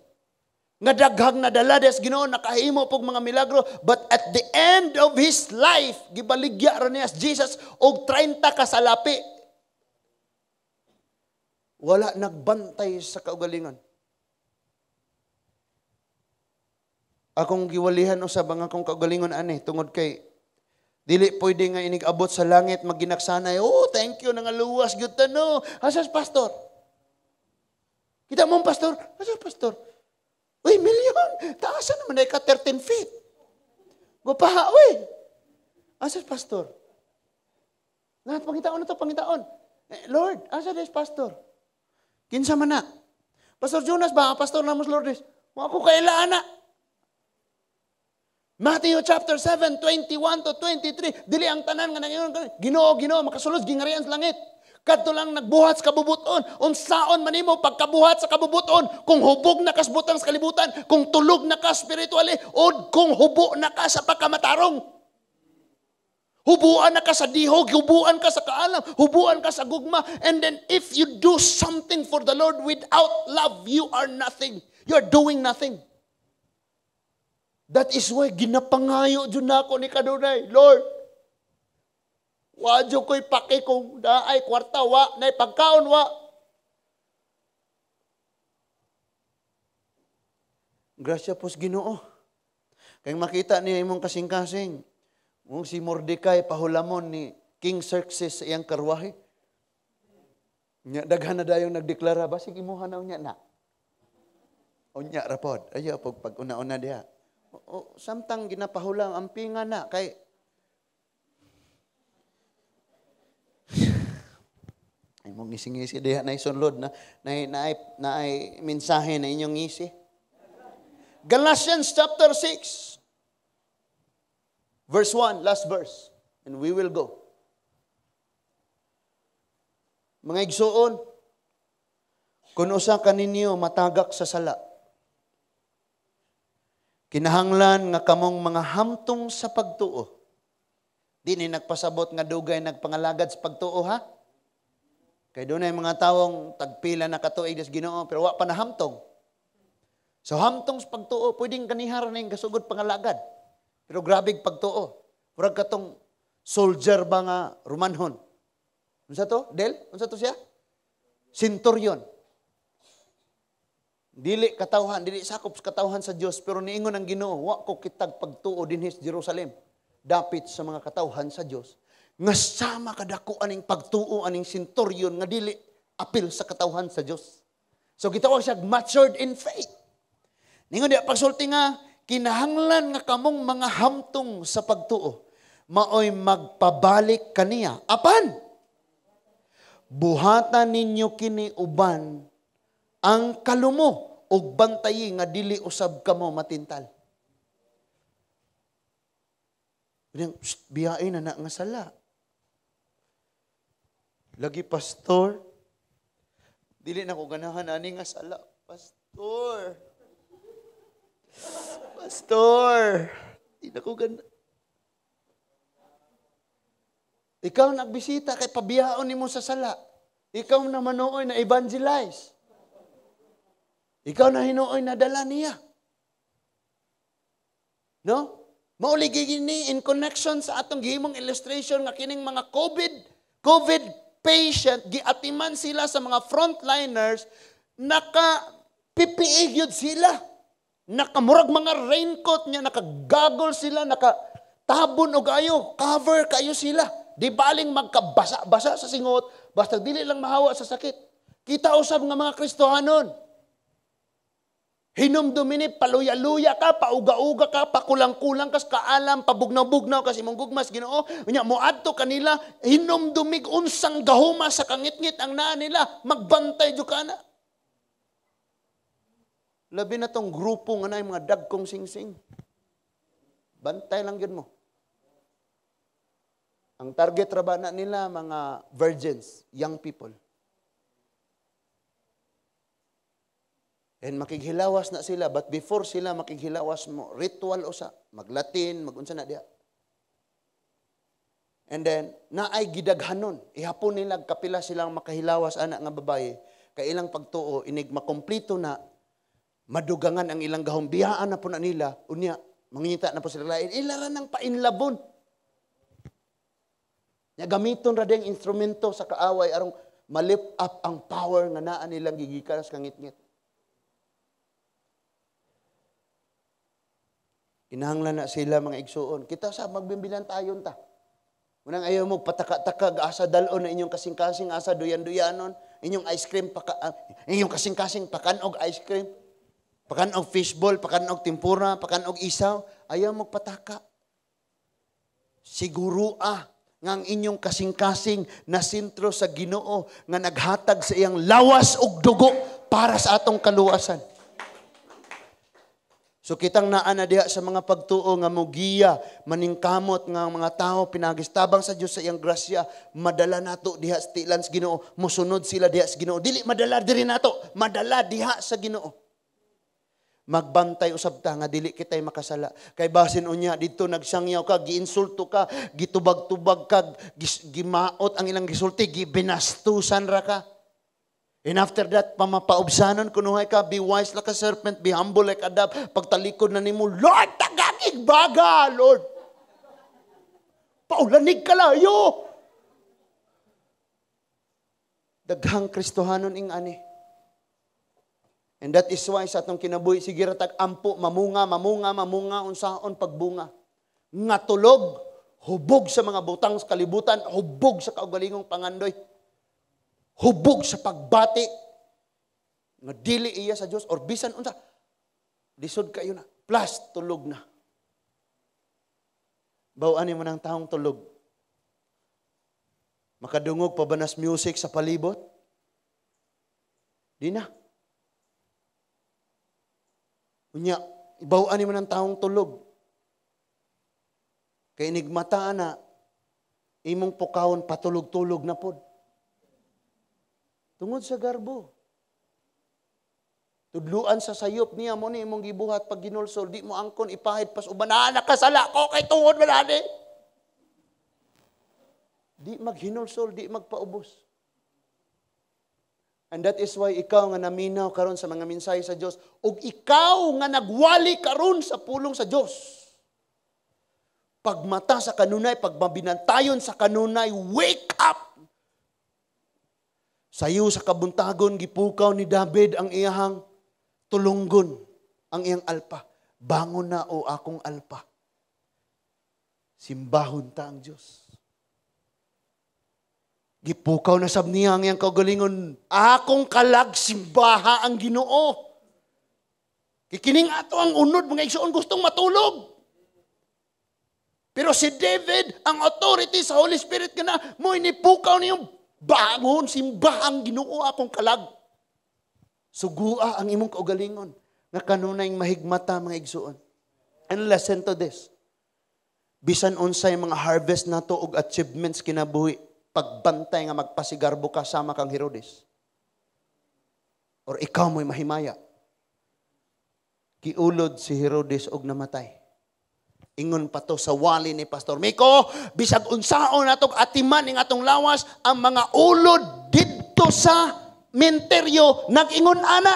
nga daghang nadala des Ginoo, nakahimo pog mga milagro, but at the end of his life gibaligya ra niya Jesus og 30 ka salapi. Wala nagbantay sa kaugalingon. Akong giwalihan usab ang akong kaugalingon ani tungod kay dili pwede nga inig-abot sa langit magginaksanay. Oh, thank you nga luwas gyud no. Asas pastor? Kita mo pastor? Asas pastor? Uy, milyon. Taasan naman ay ka 13 feet. Gupaha, uy. Asas pastor? Lahat pangitaon na ito, pangitaon. Lord, asa des pastor? Kinsa man na? Pastor Jonas ba? Pastor Namos Lourdes? Mga ko kailaan na. Matthew chapter 7, 21 to 23. Dili ang tanan nga nangyayon. Ginoo, makasulod, gingarian sa langit. Kadto lang nagbuhat sa kabubuton. Unsaon man nimo pagkabuhat sa kabubuton, kung hubog na kas butang sa kalibutan, kung tulog na ka spiritually, o kung hubo na ka sa pagkamatarong. Hubuan na ka sa dihog, hubuan ka sa kaalam, hubuan ka sa gugma, and then if you do something for the Lord without love, you are nothing. You are doing nothing. That is why ginapangayo dyan ako ni Kadunay, Lord, wadyo ko'y paki kung naay kwarta, wa, naay pagkaon, wa. Grasya pos Ginoo. Kaya makita niya imong kasing-kasing, mong si Mordecai pahulamon ni King Xerxes sa iyang karwahe. Daghan na dayong nagdeklara, basig imuha na unya na. Unya rapod, ayaw pag una-una diha. O, samtang ginapahulang ang pinga na, kay ay mong ngisi-ngisi diha na isunlod na ay mensahe na inyong ngisi. Galatians chapter 6 verse 1, last verse, and we will go. Mga igsuon, kung usa ka ninyo matagak sa sala, kinahanglan nga kamong mga hamtong sa pagtuo. Di ni nagpasabot nga dugay nagpangalagad sa pagtuo, ha? Kaya doon ay mga tawong tagpila na katuig des Ginoo, pero wa pa na hamtong. So hamtong sa pagtuo, pwedeng kanihar na yung kasugod pangalagad. Pero grabig pagtuo. Murag katong soldier ba nga Romanhon. Unsa to? Del? Unsa to siya? Centurion. Dili katawhan, dili sakop sa katawhan sa Dios, pero niingon ang Ginoo, wa ko kitag pagtuo dinhi sa Jerusalem. Dapit sa mga katawhan sa Dios. Nga sama kadako aning pagtuo aning centurion nga dili apil sa katawhan sa Dios. So gitawag siya matured in faith. Ningon di pagsulti nga kinahanglan nga kamong mga hamtong sa pagtuo, maoy magpabalik kaniya. Apan buhatan ninyo kini uban ang kalumo ug bantayi nga dili usab kamo matintal. Biyain na nga sala. Lagi pastor, dili na ko ganahan ani nga sala, pastor. Pastor, di na ko ganda. Ikaw nagbisita kay pabiyaon nimo sa sala. Ikaw na manuoy na evangelize. Ikaw na hinuoy na dala niya. No? Mauli gini in connection sa atong gihimong illustration nga kining mga COVID patient, giatiman sila sa mga frontliners, naka-PPE yun sila. Nakamurag mga raincoat niya, naka-goggle sila, naka-tabon o gayo, cover kayo sila. Di baling magkabasa-basa sa singot, basta dili lang mahawa sa sakit. Kita usab nga mga Kristohanon. Hinumdumini, paluya-luya ka, pauga-uga ka, pakulang-kulang ka, kaalam, pabugnaw-bugnaw kasi mong gugmas, Ginoo. Unya mo adto kanila, hinumdumig unsang gahuma sa kangit-ngit ang naa nila, magbantay jud kana. Labi na tong grupo nga na mga dagkong sing-sing. Bantay lang yun mo. Ang target raba na nila mga virgins, young people. And makighilawas na sila, but before sila makighilawas mo, ritual usa, mag-Latin, mag-unsa na diha. And then, naay gidaghanon, ihapon nila kapila silang makahilawas anak nga babae, kay ilang pagtuo, inig makomplito na, madugangan ang ilang gahom, biyaan na po na nila, unya, mangingita na po sila lain, ilara ng painlabon. Nya gamiton ra ding instrumento sa kaaway, arong malip up ang power nga naa nilang gigikan sa kangit-ngit. Kinahanglan na sila mga igsuon. Kita sa magbimbilan tayon ta. Unang ayaw mo pataka-taka asa dalon na inyong kasing-kasing asa duyan-duyanon, inyong ice cream inyong kasing-kasing pakanog ice cream, pakanog fishball, pakanog tempura, pakanog isaw, ayaw mo pataka. Siguro nga ang inyong kasing-kasing na sentro sa Ginoo nga naghatag sa iyang lawas ug dugo para sa atong kaluwasan. So kitang naa na diha sa mga pagtuo nga mugiya, maningkamot nga mga tao pinagistabang sa Dios sa iyang grasya, madala nato diha sa tilan sa Ginoo, musunod sila diha sa Ginoo. Dili madala diri nato, madala diha sa Ginoo. Magbantay usab ta nga dili kitay makasala. Kay basin unya didto nagsangyaw ka, giinsulto ka, gitubag-tubag ka, gimaot ang ilang gisulti, gibinastusan ra ka. And after that, pamapaubsanon, kunuhay ka, be wise like a serpent, be humble like a dove. Pagtalikod na nimo, Lord, tagakig baga, Lord. Paulanig kalayo. Daghang Kristohanon ing ani. And that is why sa atong kinabuhi, sige ratag ampo, mamunga, unsaon pagbunga. Nga tulog, hubog sa mga butang sa kalibutan, hubog sa kaugalingong pangandoy. Hubog sa pagbati nga dili iya sa Dios or bisan unsa lisod kayo na plus tulog na. Baw-ani man ang taong tulog. Makadungog pa ba nas music sa palibot? Di na. Unya, baw-ani man ang taong tulog. Kay nigmata na imong pukawon patulog-tulog na pod. Tungod sa garbo. Tudluan sa sayop niya mo ni imong gibuhat pag ginulsol, di mo angkon ipahid pas uban nakasala ko kay tungod manani. Di maghinulsol, di magpaubos. And that is why ikaw nga naminaw karon sa mga mensahe sa Dios ug ikaw nga nagwali karon sa pulong sa Dios. Pagmata sa kanunay, pagmabinantayon sa kanunay, wake up! Sayo sa kabuntagon, gipukaw ni David ang iyahang tulunggon, ang iyang alpa. Bangon na o akong alpa. Simbahon ta ang Diyos. Gipukaw na sab niya ang iyang kaugalingon, akong kalag simbaha ang Ginoo. Kikining ato ang unod, mga igsoon gustong matulog. Pero si David, ang authority sa Holy Spirit na, mo inipukaw niyong bangon, simbahang Ginoo akong kalag. Sugua ang imong kaugalingon nga kanunay mahigmata mga igsuon. And listen to this. Bisan unsay mga harvest nato og achievements kinabuhi, pagbantay nga magpasigarbo ka sama kang Herodes. Or ikaw mo'y mahimaya. giulod si Herodes og namatay. Ingon pa to sa wali ni Pastor Miko, bisag unsaon natong atiman ning atong lawas, ang mga ulod didto sa menteryo nag-ingon ana.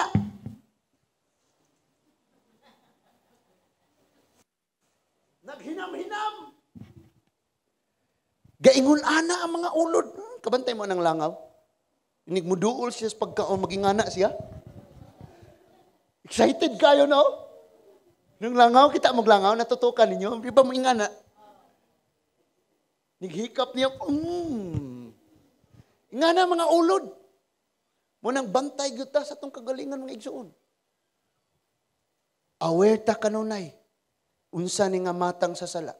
Naghinam-hinam. Gaingon ana ang mga ulod. Kabantay mo ng langaw. Inig mo duol siya sa pagkaon, maging ana siya. Excited kayo, no? Nung langaw, kita maglangaw, natutukan ninyo. Di ba mo ingana? Naghikap niya, ingana mga ulod. Munang bantay kita sa itong kagalingan mga igsuon. Aware ta kanunay. Unsa ni nga matang sa sala.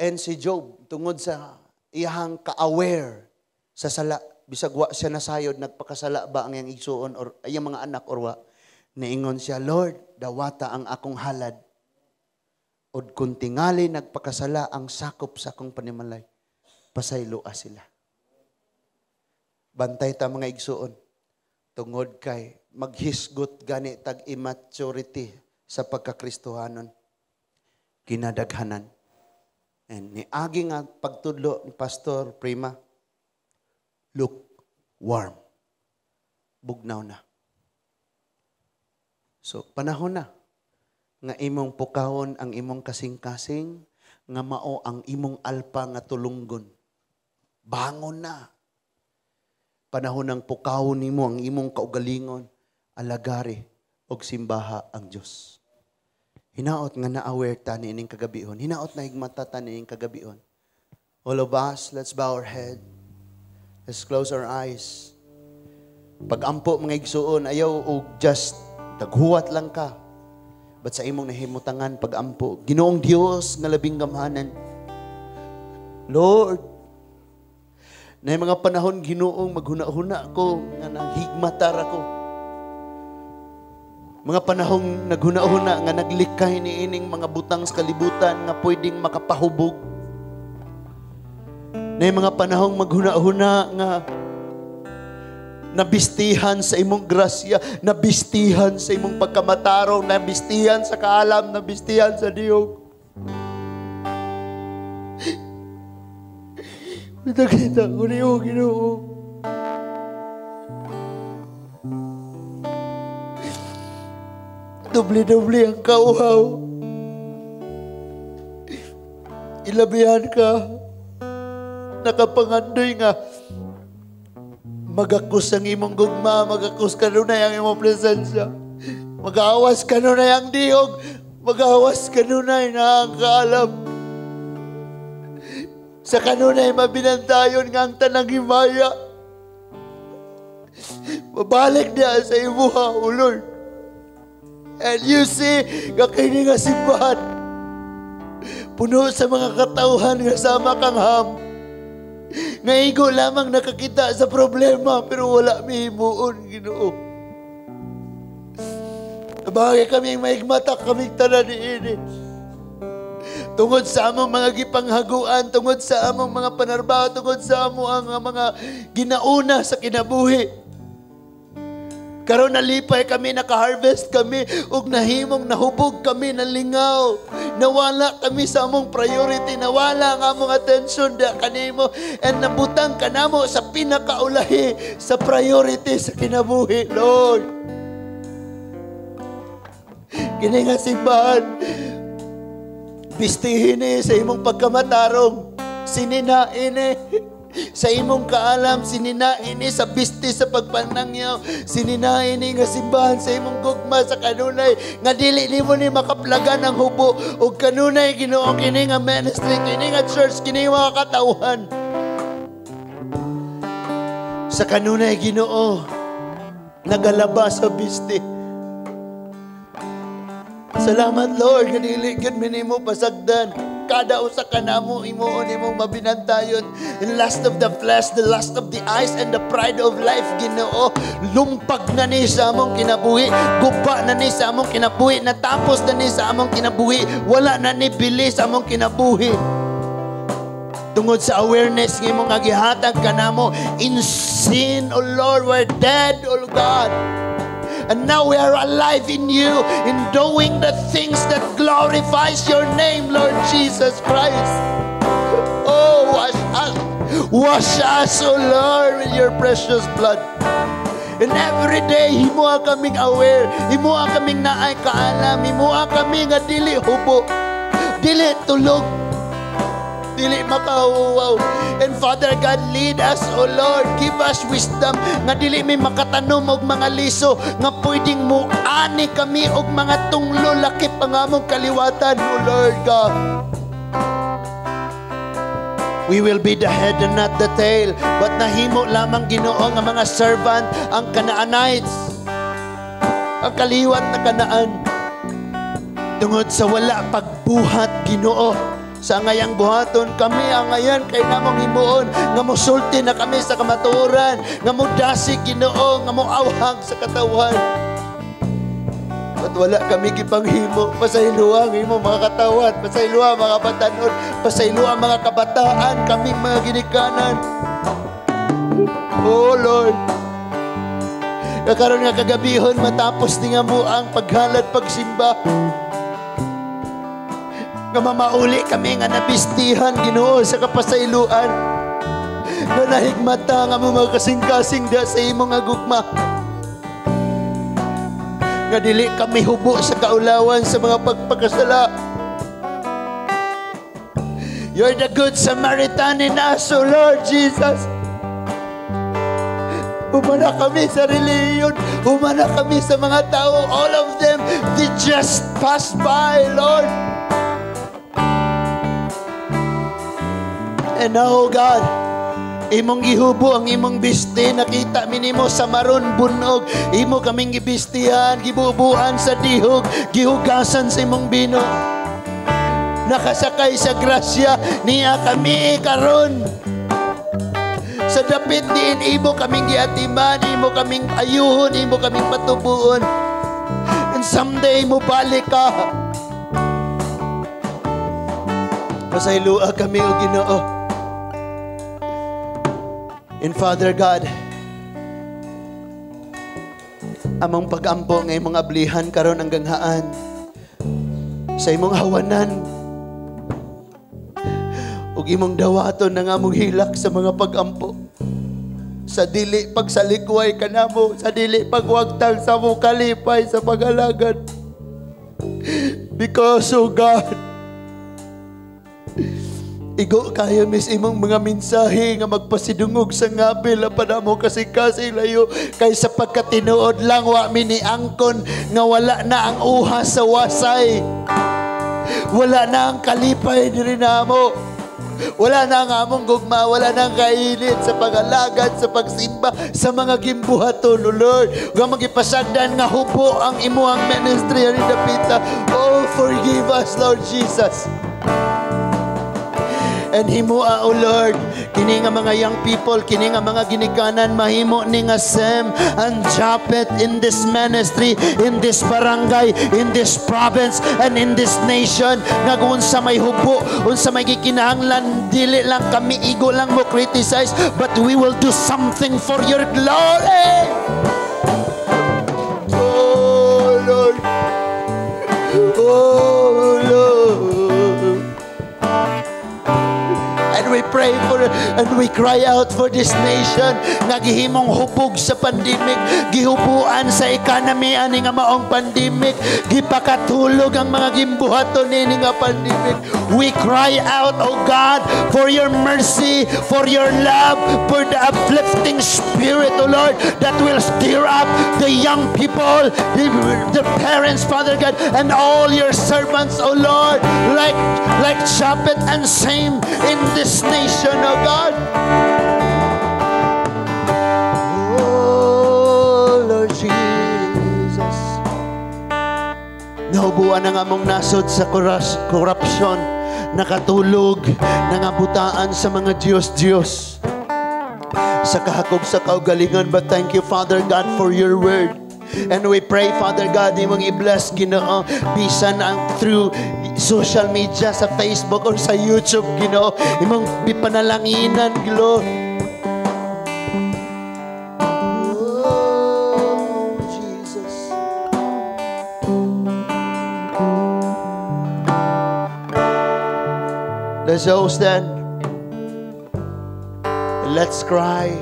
And si Job, tungod sa iyang ka-aware sa sala, bisag wa siya nasayod, nagpakasala ba ang iyang igsuon or iyang mga anak or wa, niingon siya, Lord, dawata ang akong halad. Od kung tingali nagpakasala ang sakop sa akong panimalay, pasayloa sila. Bantay ta mga igsuon, tungod kay maghisgot gani tag immaturity sa pagkakristohanon, kinadaghanan. And niagi nga pagtudlo ni Pastor Prima, lukewarm. Bugnaw na. So, panahon na nga imong pukahon ang imong kasing-kasing, nga mao ang imong alpa nga tulunggon. Bangon na. Panahon ng pukahon nimo ang imong kaugalingon, alagari og simbaha ang Dios. Hinaot nga na-aware ta niining kagabihon. Hinaot na higmata ta niining kagabihon. All of us, let's bow our head. Let's close our eyes. Pag-ampo mga igsuon, ayaw o just taghuwat lang ka. But sa imong nahimutangan pag-ampo, Ginoong Dios nga labing gamhanan. Lord, na mga panahon Ginoong maghuna-huna ko, nga naghigmatar ako. Mga panahong naghuna-huna nga naglikay ni ining mga butang sa kalibutan nga pwedeng makapahubog. Na mga panahong maghuna-huna nga nabistihan sa imong grasya, nabistihan sa imong pagkamatarong, nabistihan sa kaalam, nabistihan sa diyog. Kita ko niyo, Ginoo. Doble-doble ang kauhaw. Ilabihan ka. Nakapangandoy nga. Magakus ang imong gugma, magakus ka nun ang imong presensya. Mag-awas ka nun ang diyog. Mag-awas ka nun na ang kaalam. Sa kanunay mabinantayon nga ang tanang himaya. Mabalik niya sa imuha, O Lord. And you see, kakini nga simbahan. Puno sa mga katauhan nga sama kang ham. Ngaigo lamang nakakita sa problema pero wala mihimuon, Ginoo. Bagay kaming maigmata, kaming tanan ni ini. Tungod sa among mga gipanghaguan, tungod sa among mga panarbaho, tungod sa among mga ginauna sa kinabuhi. Karon nalipay kami, naka-harvest kami, ug nahimong nahubog kami ng lingaw. Nawala kami sa among priority, nawala ang among atensyon da kanimo, and nabutang kanamo sa pinakaulahi, sa priority sa kinabuhi, Lord. Kini nga simbahan, bistihin sa imong pagkamatarong, sininain sa imong kaalam, sininain sa bisti sa pagpanangyaw, sininain nga simbahan sa imong gugma sa kanunay, nga dili nimo ni makaplagan ang hubo, o kanunay Ginoo kini nga ministry, kini nga church, kini mga katauhan. Sa kanunay Ginoo, nagalaba sa bisti. Salamat Lord, ganili gid minimo pasagdan. Kada usa ka namo imuon imong mabinantayon. The lust of the flesh, the lust of the eyes, and the pride of life, Ginoo. Lumpag na ni sa among kinabuhi, guba na ni sa among kinabuhi, natapos na ni sa among kinabuhi, wala na ni bili sa among kinabuhi. Tungod sa awareness ng imong gihatag kanamo, in sin, O Lord, we're dead, O God. And now we are alive in you, in doing the things that glorifies your name, Lord Jesus Christ. Oh, wash us. Wash us, O Lord, with your precious blood. And every day, himuha kaming aware, himuha kaming naay kaalam, himuha kaming nga dili hubo, dili tulog, dili makahuwaw. And Father God, lead us, O Lord. Give us wisdom nga dili may makatanom og mga liso nga pwedeng muani kami og mga tunglo lakip ang among kaliwatan, O Lord God. We will be the head and not the tail. But nahimo lamang Ginoo nga mga servant ang Canaanites, ang kaliwat na Kanaan, tungod sa wala pagbuhat Ginoo. Sa ngayang buhaton kami ang ngayon kay namong himuon nga mosulti na kami sa kamatuoran, nga modasig Ginoo, nga moawhag sa katawan. At wala kami gipanghimo, pasayloang imo mga katawan, pasayloang mga batanon, pasayloang mga kabataan, kaming mga ginikanan. Oh Lord, kakaroon nga kagabihon matapos ni nga mo ang paghalad pagsimba, nga mamauli kami nga nabistihan Ginoo sa kapasayloan, nga nahigmata nga mo mga kasing-kasing da sa imo nga gugma, nga dili kami hubo sa kaulawan sa mga pagpakasala. You're the good Samaritan in us, O Lord Jesus. Humana kami sa reliyon, humana kami sa mga tao, all of them, they just pass by, Lord. And now, God, imong gihubo ang imong biste, nakita minimo sa maron bunog, imo kaming gibistihan, gibubuan sa dihog, gihugasan sa imong bino, nakasakay sa grasya niya kami karon. Sa dapit diin imo kaming giatiman, imo kaming ayuhon, imo kaming patubuon, and someday mo balik ka. Pasayloa kami o Ginoo. And Father God, among pag-ampo ng imong ablihan karon hanggang haan sa imong hawanan ug imong dawaton ng among hilak sa mga pag-ampo, sa dili pagsalikway kanamo, sa dili pagwagtang sa among kalipay sa pag-alagad. Because, oh God, igo kayo mis imong mga mensahe nga magpasidungog sa ngabil apan mo kasi layo kay sa pagkatinuod lang wa miniangkon nga wala na ang uha sa wasay, wala na ang kalipay diri namo, wala na ang among gugma, wala na ang kainit sa pag-alagad, sa pagsimba, sa mga gimbuhaton, O Lord, nga magipasagdan nga hubo ang imuhang ministry ani dapita. Oh, forgive us, Lord Jesus. And himua, O Lord, kini nga mga young people, kini nga mga ginikanan, mahimo ni nga Sem and Japet in this ministry, in this barangay, in this province, and in this nation, nga kung sa may hubo, kung sa may gikinahanglan, dili lang kami, igo lang mo criticize, but we will do something for your glory. Oh Lord, oh Lord. We pray for and we cry out for this nation nga gihimong hubog sa pandemic, gihubuan sa economy ani nga maong pandemic, gipakatulog ang mga gimbuhaton ni nga pandemic. We cry out, oh God, for your mercy, for your love, for the uplifting spirit, oh Lord, that will stir up the young people, the parents, Father God, and all your servants, oh Lord, like Japet and Sem in this nation, oh God. Oh Lord Jesus, nahubuan ang among nasod sa corruption, nakatulog, nangabutaan sa mga Diyos sa kahakog sa kaugalingon. But thank you, Father God, for your word. And we pray, Father God, imong i-bless Ginoo bisan ang through social media, sa Facebook or sa YouTube, Ginoo, imong bipanalanginan, Lord. Oh, Jesus. Let's all stand. Let's cry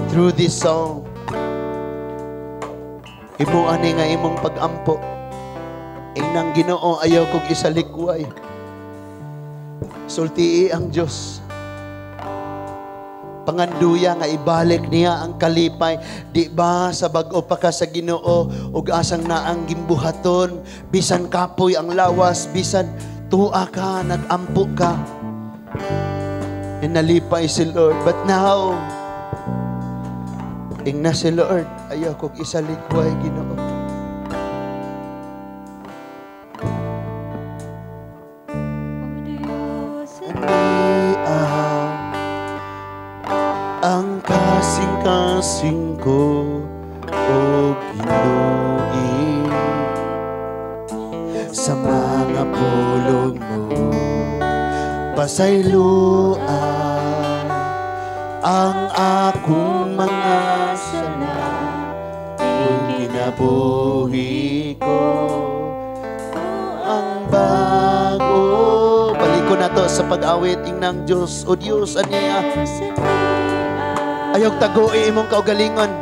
through this song. Imo ani nga imong pag-ampo. Inang Ginoo ayaw kog isalikway. Sultii ang Dios. Panganduya nga ibalik niya ang kalipay. Di ba sa bag-o pa ka sa Ginoo ug asang naang gimbuhaton, bisan kapoy ang lawas, bisan tuwa ka, nag-ampo ka. Nalipay si Lord. But now, ingna si Lord, ayaw kong isalikway, Ginoo. Ang kasing-kasing ko, o Ginoo, sa mga pulong mo, pasayloan ang akong mga sala, kung kinabuhi ko ang bago. Balik ko na to sa pag-awit ng Diyos. O Diyos, aniya, ayog tagu'i imong kaugalingon.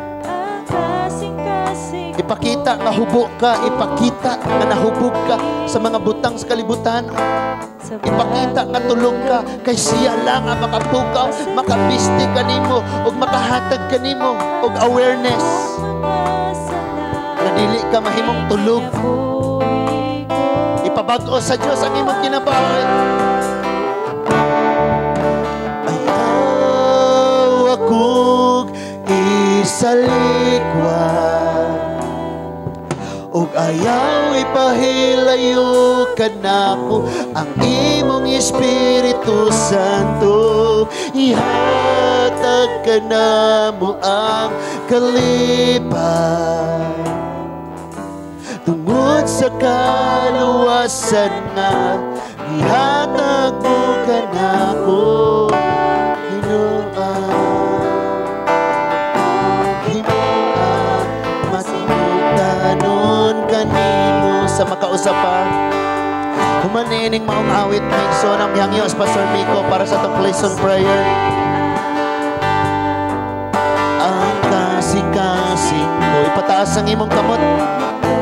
Ipakita nga hubog ka, ipakita nga nahubog ka sa mga butang sa kalibutan. Ipakita nga tulog ka, kay siya lang ang makapukaw, makabisti kanimo, ug makahatag kanimo, ug awareness. Nadili ka mahimong tulog. Ipabag-o sa Diyos ang imong kinabuhi. Ayaw akong isalikwan, ug ayaw ipahilayo ka nako ang imong Espiritu Santo. Ihatag ka namo ang kalipay tungod sa kaluwasan nga ihatag mo ka nako, kanimo sa makausapa. Humanining maong awit may sonang yangyos Pastor Miko para sa itong place on prayer. Ang kasing-kasing ko, ipataas ang imong kamot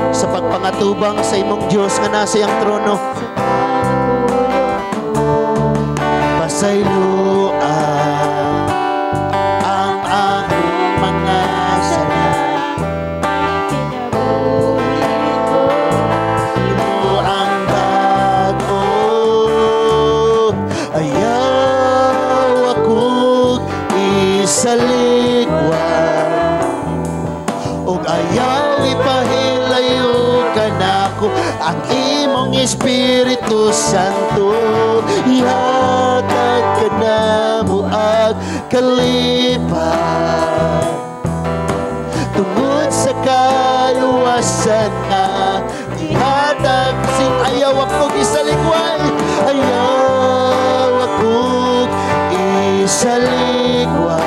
sa pagpangatubang sa imong Diyos nga nasa iyang trono. Pasayloan ang akong mga sala, sa likwan, ug ayaw ipahilayo ka nako ang imong Espiritu Santo. Ihatag ka namo ang kalipay tungod sa kaluwasan nga ihatag sing ayaw akong isalikway, ayaw akong isalikwan,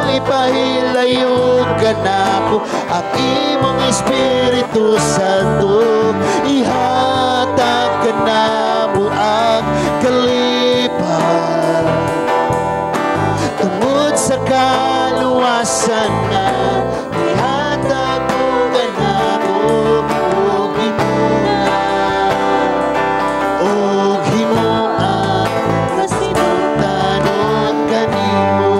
ipahilayo ka nako ang imong Espiritu Santo. Ihatag ka namo ang kalipay tungod sa kaluwasan nga ihatag mo ka namo, og himuan kasinutanon kanimo.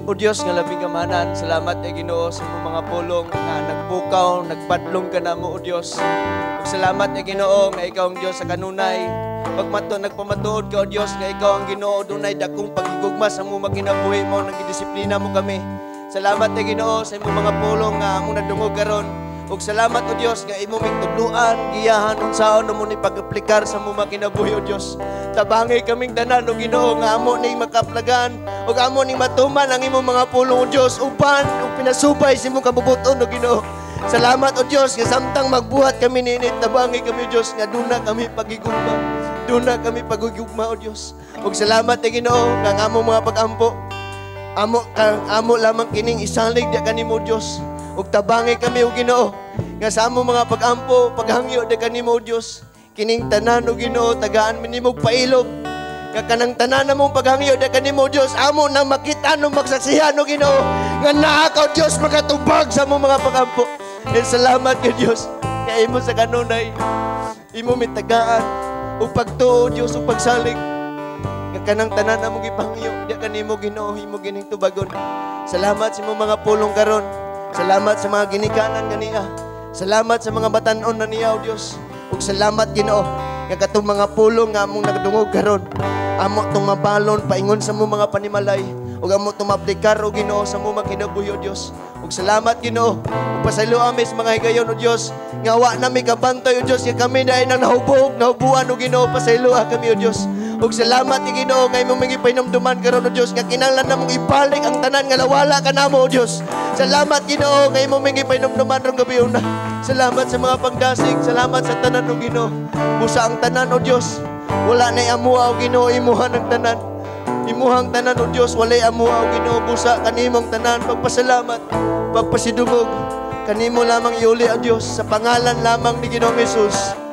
O Diyos nga labing kamanan, salamat ay Ginoo sa imong mga pulong nga nagpukaw, nagpadlong ka namo o Diyos. Ug salamat ay Ginoo nga ikaw ang Diyos sa kanunay. Nagpamatuod ka o Diyos nga ikaw ang Ginoo, dunay dakong pagigugma sa imong makinabuhi mo, nagidisiplina mo kami. Salamat ay Ginoo sa imong mga pulong nga among nadungog karon. Ug salamat o Diyos nga imong tubluan, giyahan unsaon mo ni pag-aplikar sa imong makinabuhi o Diyos. Tabangay kaming tanan o Ginoo nga amo ning makaplagan ug amo ning matuman ang imong mga pulong o Diyos uban ug pinasubay sa imong kabubuton o Ginoo. Salamat o Dios nga samtang magbuhat kami ninit tabangi kami Dios nga duna kami pagigugma. Duna kami pagigugma o Dios. Ug salamat e Ginoo nga ang among mga pag-ampo. Amo lamang kining isalig di kanimo Dios. Ug tabangi kami o Ginoo nga sa among mga pag-ampo paghangyo di kanimo Dios. Kining tanan o Ginoo tagaan mi nimo pailog. Nga kanang tanan namong paghangyo di kanimo Dios amo na makita no magsaksihan o Ginoo nga naa ka Dios makatubag sa among mga pag-ampo. And salamat ka Dios kay imo sa kanunay imo mitagaan ug pagtuo Dios ug pagsalig. Kanang tanan na mong ipangyo, di kanimo Ginoo, imo gining tubagon. Salamat sa imong mga pulong karon. Salamat sa mga ginikanan kaniya. Salamat sa mga batan-on na niya, O Dios. Ug salamat Ginoo, nga katong mga pulong nga among nagdungog karon. Amo tong mabalon paingon sa mong mga panimalay. Ug amo tong maplikar o Ginoo sa mong makinabuhi, O Dios. Ug salamat Ginoo. Ug pasaylo ami sa mga higayon, O Dios. Nga wa nami kabantay, O Dios, nga kami na nang nahubuan, O Ginoo, pasaylo kami, O Dios. Ug salamat ni Ginoo nga imong mangipainomduman karon o Dios nga kinahanglan namong ibalik ang tanan nga nawala ka namo o Dios. Salamat Ginoo nga imong mangipainomduman rong gabi una. Salamat sa mga pagdasig, salamat sa tanan o Ginoo. Busa ang tanan o Dios. Wala na amuha o Ginoo imuhan ang tanan. Imuhang tanan o Dios walay amuha o Ginoo busa kanimong tanan pagpasalamat, pagpasidumog kanimo lamang iuli o Dios sa pangalan lamang ni Ginoong Hesus.